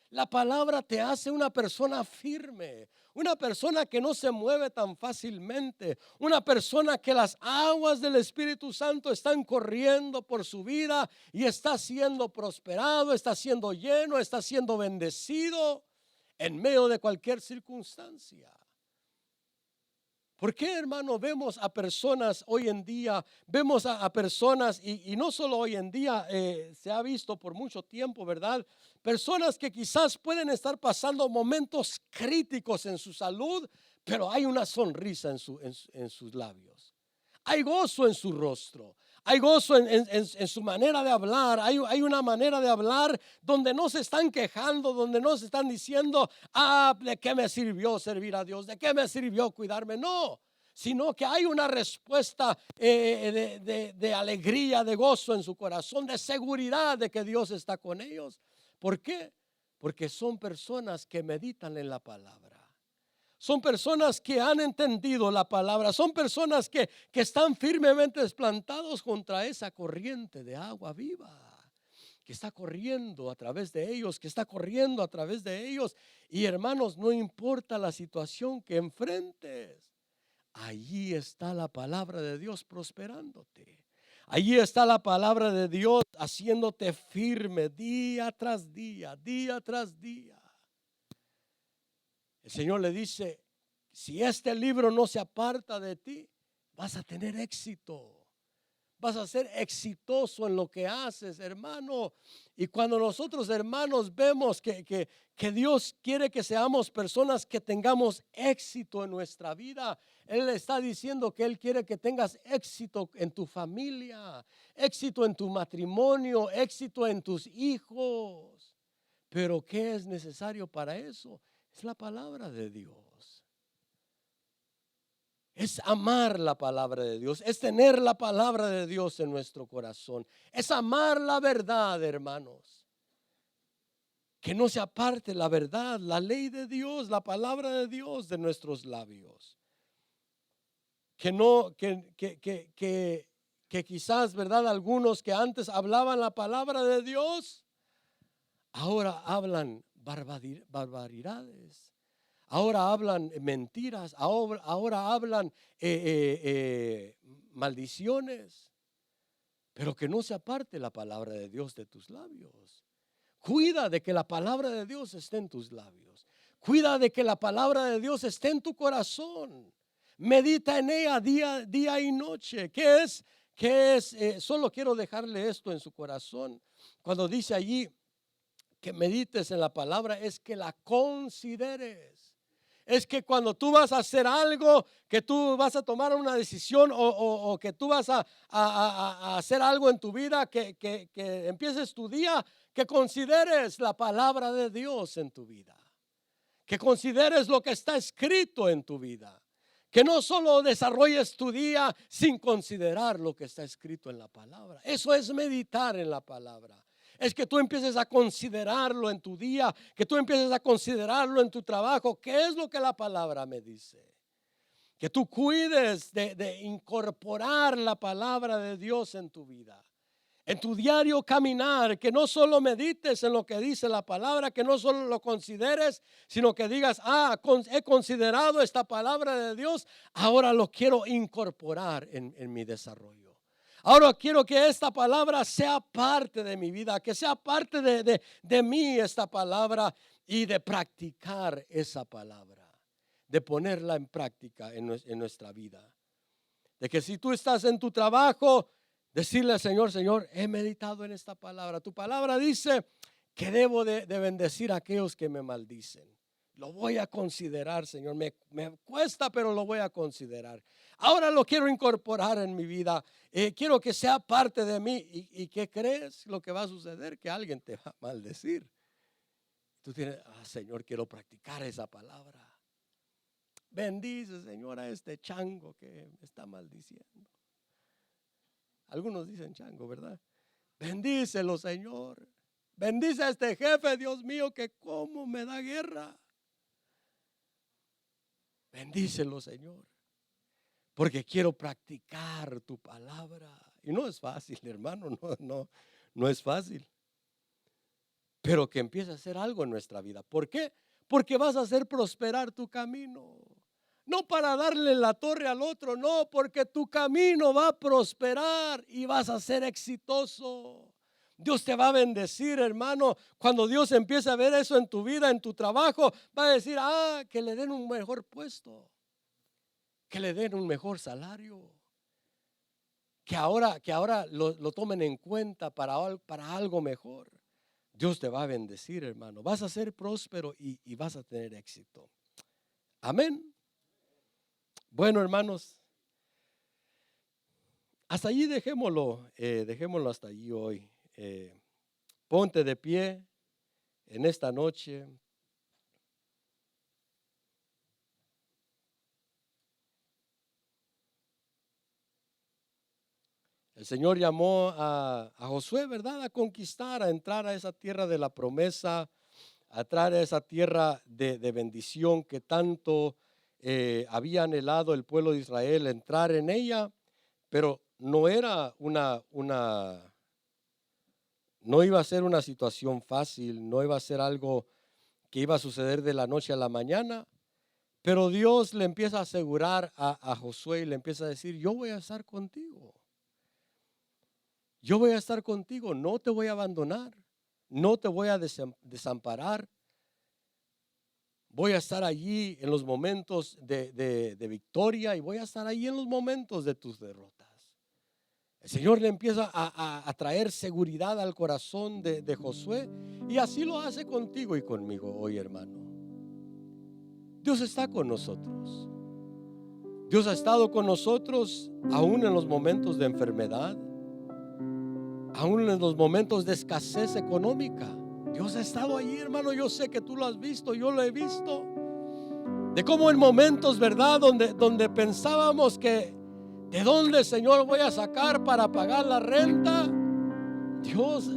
La palabra te hace una persona firme, una persona que no se mueve tan fácilmente, una persona que las aguas del Espíritu Santo están corriendo por su vida y está siendo prosperado, está siendo lleno, está siendo bendecido en medio de cualquier circunstancia. ¿Por qué, hermano, vemos a personas hoy en día, vemos a personas, y no solo hoy en día, se ha visto por mucho tiempo, ¿verdad? Personas que quizás pueden estar pasando momentos críticos en su salud, pero hay una sonrisa en sus labios. Hay gozo en su rostro. Hay gozo en su manera de hablar. Hay una manera de hablar donde no se están quejando, donde no se están diciendo, ¿de qué me sirvió servir a Dios? ¿De qué me sirvió cuidarme? No, sino que hay una respuesta de alegría, de gozo en su corazón, de seguridad de que Dios está con ellos. ¿Por qué? Porque son personas que meditan en la palabra. Son personas que han entendido la palabra. Son personas que están firmemente plantados contra esa corriente de agua viva que está corriendo a través de ellos, que está corriendo a través de ellos. Y hermanos, no importa la situación que enfrentes, allí está la palabra de Dios prosperándote. Allí está la palabra de Dios haciéndote firme día tras día, día tras día. El Señor le dice, si este libro no se aparta de ti, vas a tener éxito. Vas a ser exitoso en lo que haces, hermano. Y cuando nosotros, hermanos, vemos que Dios quiere que seamos personas que tengamos éxito en nuestra vida, Él está diciendo que Él quiere que tengas éxito en tu familia, éxito en tu matrimonio, éxito en tus hijos. Pero ¿qué es necesario para eso? Es la palabra de Dios. Es amar la palabra de Dios, es tener la palabra de Dios en nuestro corazón, es amar la verdad, hermanos. Que no se aparte la verdad, la ley de Dios, la palabra de Dios de nuestros labios. Que no, que quizás, ¿verdad? Algunos que antes hablaban la palabra de Dios, ahora hablan barbaridades. Ahora hablan mentiras, ahora hablan maldiciones, pero que no se aparte la palabra de Dios de tus labios. Cuida de que la palabra de Dios esté en tus labios. Cuida de que la palabra de Dios esté en tu corazón. Medita en ella día y noche. ¿Qué es? Solo quiero dejarle esto en su corazón. Cuando dice allí que medites en la palabra, es que la consideres. Es que cuando tú vas a hacer algo, que tú vas a tomar una decisión o que tú vas a hacer algo en tu vida, que empieces tu día, que consideres la palabra de Dios en tu vida. Que consideres lo que está escrito en tu vida. Que no solo desarrolles tu día sin considerar lo que está escrito en la palabra. Eso es meditar en la palabra. Es que tú empieces a considerarlo en tu día, que tú empieces a considerarlo en tu trabajo. ¿Qué es lo que la palabra me dice? Que tú cuides de incorporar la palabra de Dios en tu vida. En tu diario caminar, que no solo medites en lo que dice la palabra, que no solo lo consideres, sino que digas, he considerado esta palabra de Dios, ahora lo quiero incorporar en mi desarrollo. Ahora quiero que esta palabra sea parte de mi vida, que sea parte de mí esta palabra y de practicar esa palabra, de ponerla en práctica en nuestra vida. De que si tú estás en tu trabajo, decirle al Señor, Señor, he meditado en esta palabra. Tu palabra dice que debo de bendecir a aquellos que me maldicen. Lo voy a considerar, Señor. Me cuesta, pero lo voy a considerar. Ahora lo quiero incorporar en mi vida. Quiero que sea parte de mí. ¿Y qué crees? Lo que va a suceder, que alguien te va a maldecir. Tú tienes, Señor, quiero practicar esa palabra. Bendice, Señor, a este chango que me está maldiciendo. Algunos dicen chango, ¿verdad? Bendícelo, Señor. Bendice a este jefe, Dios mío, que cómo me da guerra. Bendícelo, Señor, porque quiero practicar tu palabra. Y no es fácil, hermano, no es fácil. Pero que empiece a hacer algo en nuestra vida. ¿Por qué? Porque vas a hacer prosperar tu camino. No para darle la torre al otro, no, porque tu camino va a prosperar y vas a ser exitoso. Dios te va a bendecir, hermano. Cuando Dios empiece a ver eso en tu vida, en tu trabajo, va a decir, que le den un mejor puesto. que le den un mejor salario, que ahora lo tomen en cuenta para algo mejor. Dios te va a bendecir, hermano. Vas a ser próspero y vas a tener éxito. Amén. Bueno, hermanos, hasta allí dejémoslo hasta allí hoy. Ponte de pie en esta noche. El Señor llamó a Josué, ¿verdad? A conquistar, a entrar a esa tierra de la promesa, a entrar a esa tierra de bendición que tanto había anhelado el pueblo de Israel, entrar en ella, pero no era no iba a ser una situación fácil, no iba a ser algo que iba a suceder de la noche a la mañana, pero Dios le empieza a asegurar a Josué y le empieza a decir: yo voy a estar contigo. Yo voy a estar contigo, no te voy a abandonar, no te voy a desamparar. Voy a estar allí en los momentos de victoria y voy a estar allí en los momentos de tus derrotas. El Señor le empieza a traer seguridad al corazón de Josué, y así lo hace contigo y conmigo hoy, hermano. Dios está con nosotros. Dios ha estado con nosotros aún en los momentos de enfermedad, aún en los momentos de escasez económica. Dios ha estado allí, hermano. Yo sé que tú lo has visto, yo lo he visto. De cómo en momentos, ¿verdad? Donde pensábamos que ¿de dónde, Señor, voy a sacar para pagar la renta? Dios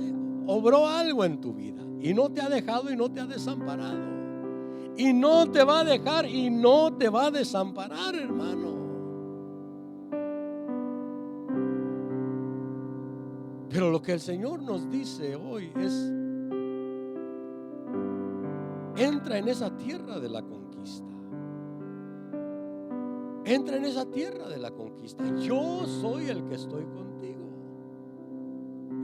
obró algo en tu vida y no te ha dejado y no te ha desamparado. Y no te va a dejar y no te va a desamparar, hermano. Pero lo que el Señor nos dice hoy es: entra en esa tierra de la conquista. Entra en esa tierra de la conquista. Yo soy el que estoy contigo.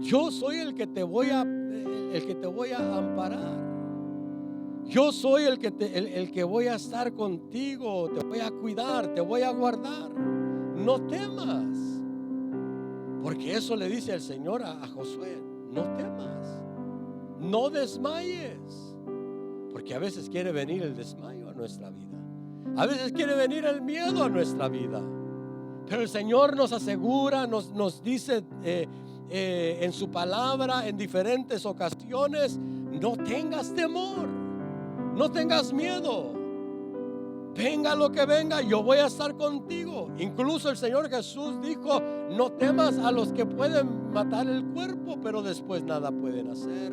Yo soy el que te voy a amparar. Yo soy el que voy a estar contigo. Te voy a cuidar, te voy a guardar. No temas. Porque eso le dice el Señor a Josué: no temas, no desmayes. Porque a veces quiere venir el desmayo a nuestra vida. A veces quiere venir el miedo a nuestra vida. Pero el Señor nos asegura, nos dice en su palabra en diferentes ocasiones: no tengas temor, no tengas miedo. Venga lo que venga, yo voy a estar contigo. Incluso el Señor Jesús dijo: no temas a los que pueden matar el cuerpo, pero después nada pueden hacer.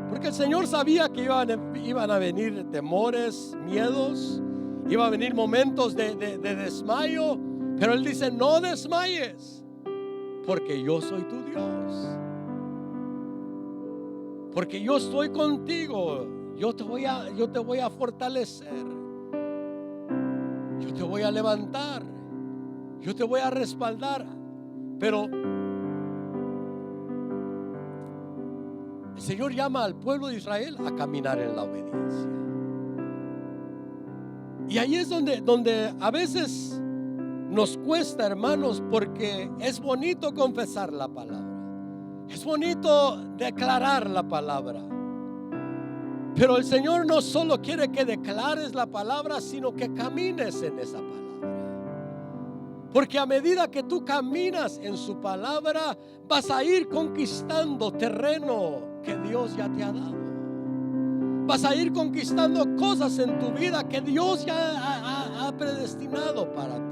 Porque el Señor sabía que iban a venir temores, miedos, iban a venir momentos de desmayo. Pero Él dice: no desmayes, porque yo soy tu Dios. Porque yo estoy contigo. Yo te voy a fortalecer. Yo te voy a levantar. Yo te voy a respaldar. Pero el Señor llama al pueblo de Israel a caminar en la obediencia. Y ahí es donde a veces nos cuesta, hermanos, porque es bonito confesar la palabra. Es bonito declarar la palabra. Pero el Señor no solo quiere que declares la palabra, sino que camines en esa palabra. Porque a medida que tú caminas en su palabra, vas a ir conquistando terreno que Dios ya te ha dado. Vas a ir conquistando cosas en tu vida que Dios ya ha predestinado para ti.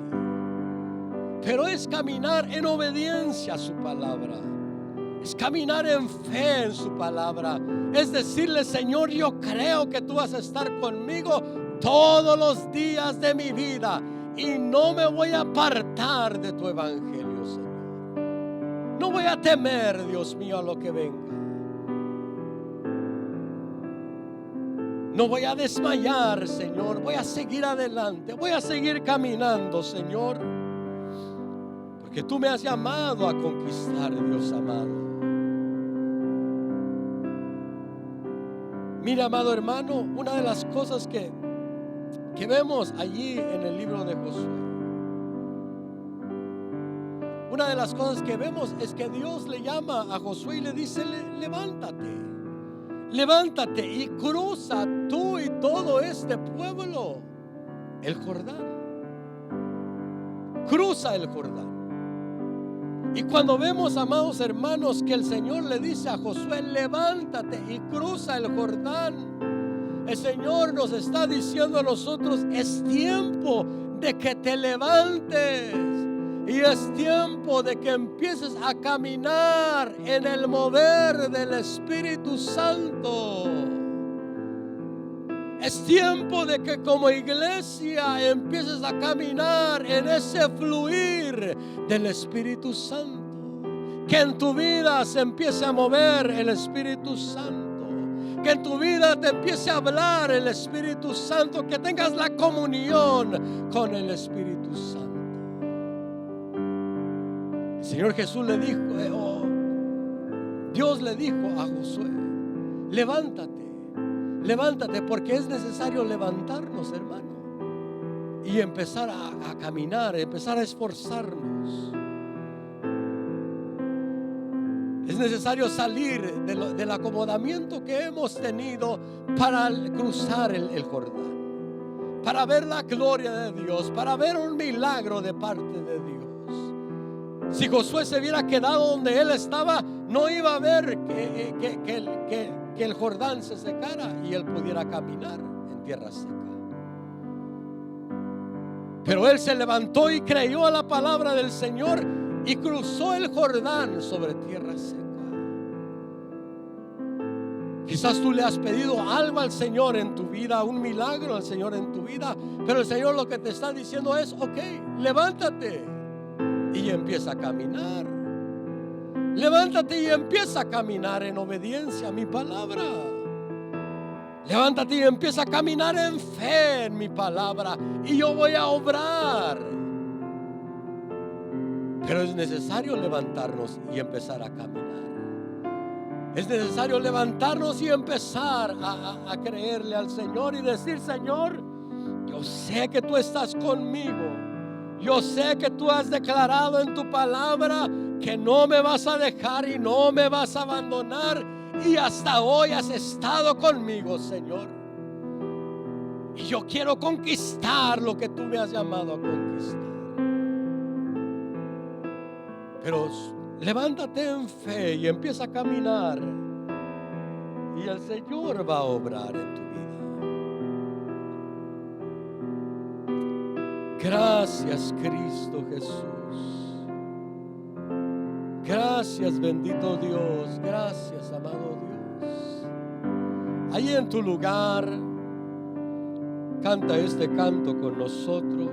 Pero es caminar en obediencia a su palabra. Es caminar en fe en su palabra. Es decirle: Señor, yo creo que tú vas a estar conmigo todos los días de mi vida y no me voy a apartar de tu evangelio, Señor. No voy a temer, Dios mío, a lo que venga. No voy a desmayar, Señor. Voy a seguir adelante. Voy a seguir caminando, Señor. Porque tú me has llamado a conquistar, Dios amado. Mira, amado hermano, una de las cosas que que vemos allí en el libro de Josué. Una de las cosas que vemos es que Dios le llama a Josué y le dice: levántate, levántate y cruza tú y todo este pueblo el Jordán. Cruza el Jordán. Y cuando vemos, amados hermanos, que el Señor le dice a Josué: levántate y cruza el Jordán, el Señor nos está diciendo a nosotros: es tiempo de que te levantes. Y es tiempo de que empieces a caminar en el mover del Espíritu Santo. Es tiempo de que como iglesia empieces a caminar en ese fluir del Espíritu Santo. Que en tu vida se empiece a mover el Espíritu Santo. Que en tu vida te empiece a hablar el Espíritu Santo. Que tengas la comunión con el Espíritu Santo. El Señor Jesús le dijo, Dios le dijo a Josué: levántate, levántate, porque es necesario levantarnos, hermano, y empezar a caminar, empezar a esforzarnos. Es necesario salir del acomodamiento que hemos tenido para cruzar el Jordán, para ver la gloria de Dios, para ver un milagro de parte de Dios. Si Josué se hubiera quedado donde él estaba, no iba a ver que el Jordán se secara y él pudiera caminar en tierra seca. Pero él se levantó y creyó a la palabra del Señor y cruzó el Jordán sobre tierra seca. Quizás tú le has pedido algo al Señor en tu vida, un milagro al Señor en tu vida, pero el Señor lo que te está diciendo es: ok, levántate y empieza a caminar. Levántate y empieza a caminar en obediencia a mi palabra. Levántate y empieza a caminar en fe en mi palabra, y yo voy a obrar. Pero es necesario levantarnos y empezar a caminar. Es necesario levantarnos y empezar a creerle al Señor y decir: Señor, yo sé que tú estás conmigo. Yo sé que tú has declarado en tu palabra que no me vas a dejar y no me vas a abandonar. Y hasta hoy has estado conmigo, Señor. Y yo quiero conquistar lo que tú me has llamado a conquistar. Pero levántate en fe y empieza a caminar, y el Señor va a obrar en tu vida. Gracias, Cristo Jesús. Gracias, bendito Dios. Gracias, amado Dios. Ahí en tu lugar, canta este canto con nosotros.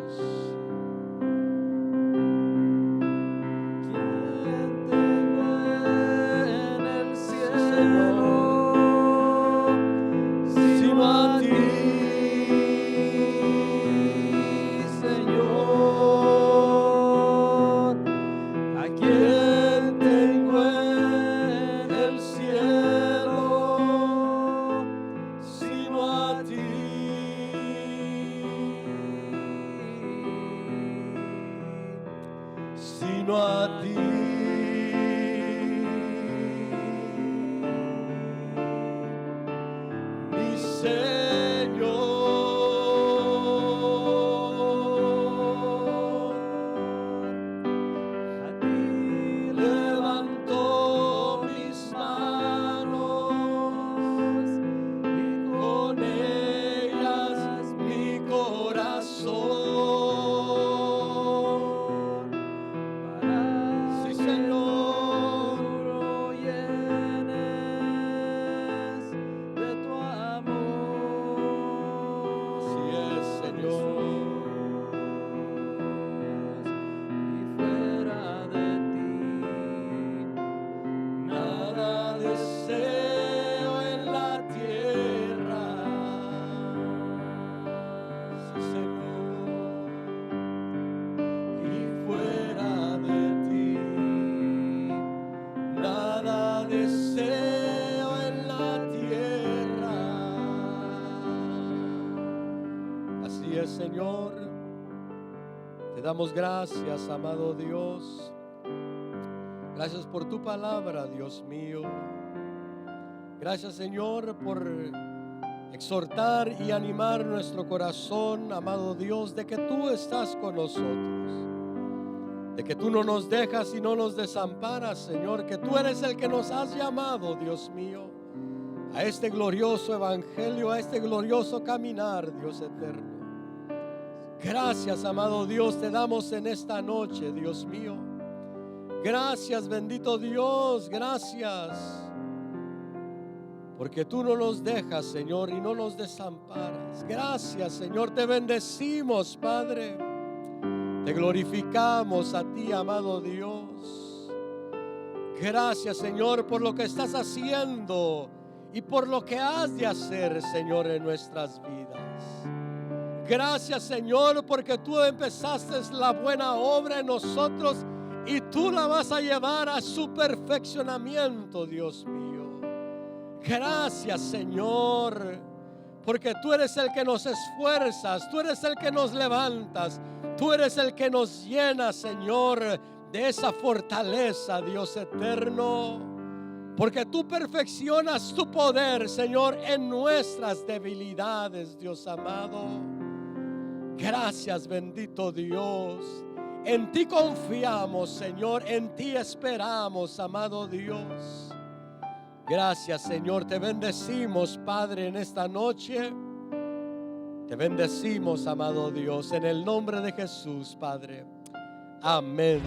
Señor. Te damos gracias, amado Dios. Gracias por tu palabra, Dios mío. Gracias, Señor, por exhortar y animar nuestro corazón, amado Dios, de que tú estás con nosotros, de que tú no nos dejas y no nos desamparas, Señor, que tú eres el que nos has llamado, Dios mío, a este glorioso evangelio, a este glorioso caminar, Dios eterno. Gracias, amado Dios, te damos en esta noche, Dios mío. Gracias, bendito Dios, gracias, porque tú no nos dejas, Señor, y no nos desamparas. Gracias, Señor, te bendecimos, Padre. Te glorificamos a ti, amado Dios. Gracias, Señor, por lo que estás haciendo y por lo que has de hacer, Señor, en nuestras vidas. Gracias, Señor, porque tú empezaste la buena obra en nosotros y tú la vas a llevar a su perfeccionamiento, Dios mío. Gracias, Señor, porque tú eres el que nos esfuerzas, tú eres el que nos levantas, tú eres el que nos llena, Señor, de esa fortaleza, Dios eterno, porque tú perfeccionas tu poder, Señor, en nuestras debilidades, Dios amado. Gracias, bendito Dios. En ti confiamos, Señor, en ti esperamos, amado Dios. Gracias, Señor, te bendecimos, Padre, en esta noche. Te bendecimos, amado Dios, en el nombre de Jesús, Padre. Amén.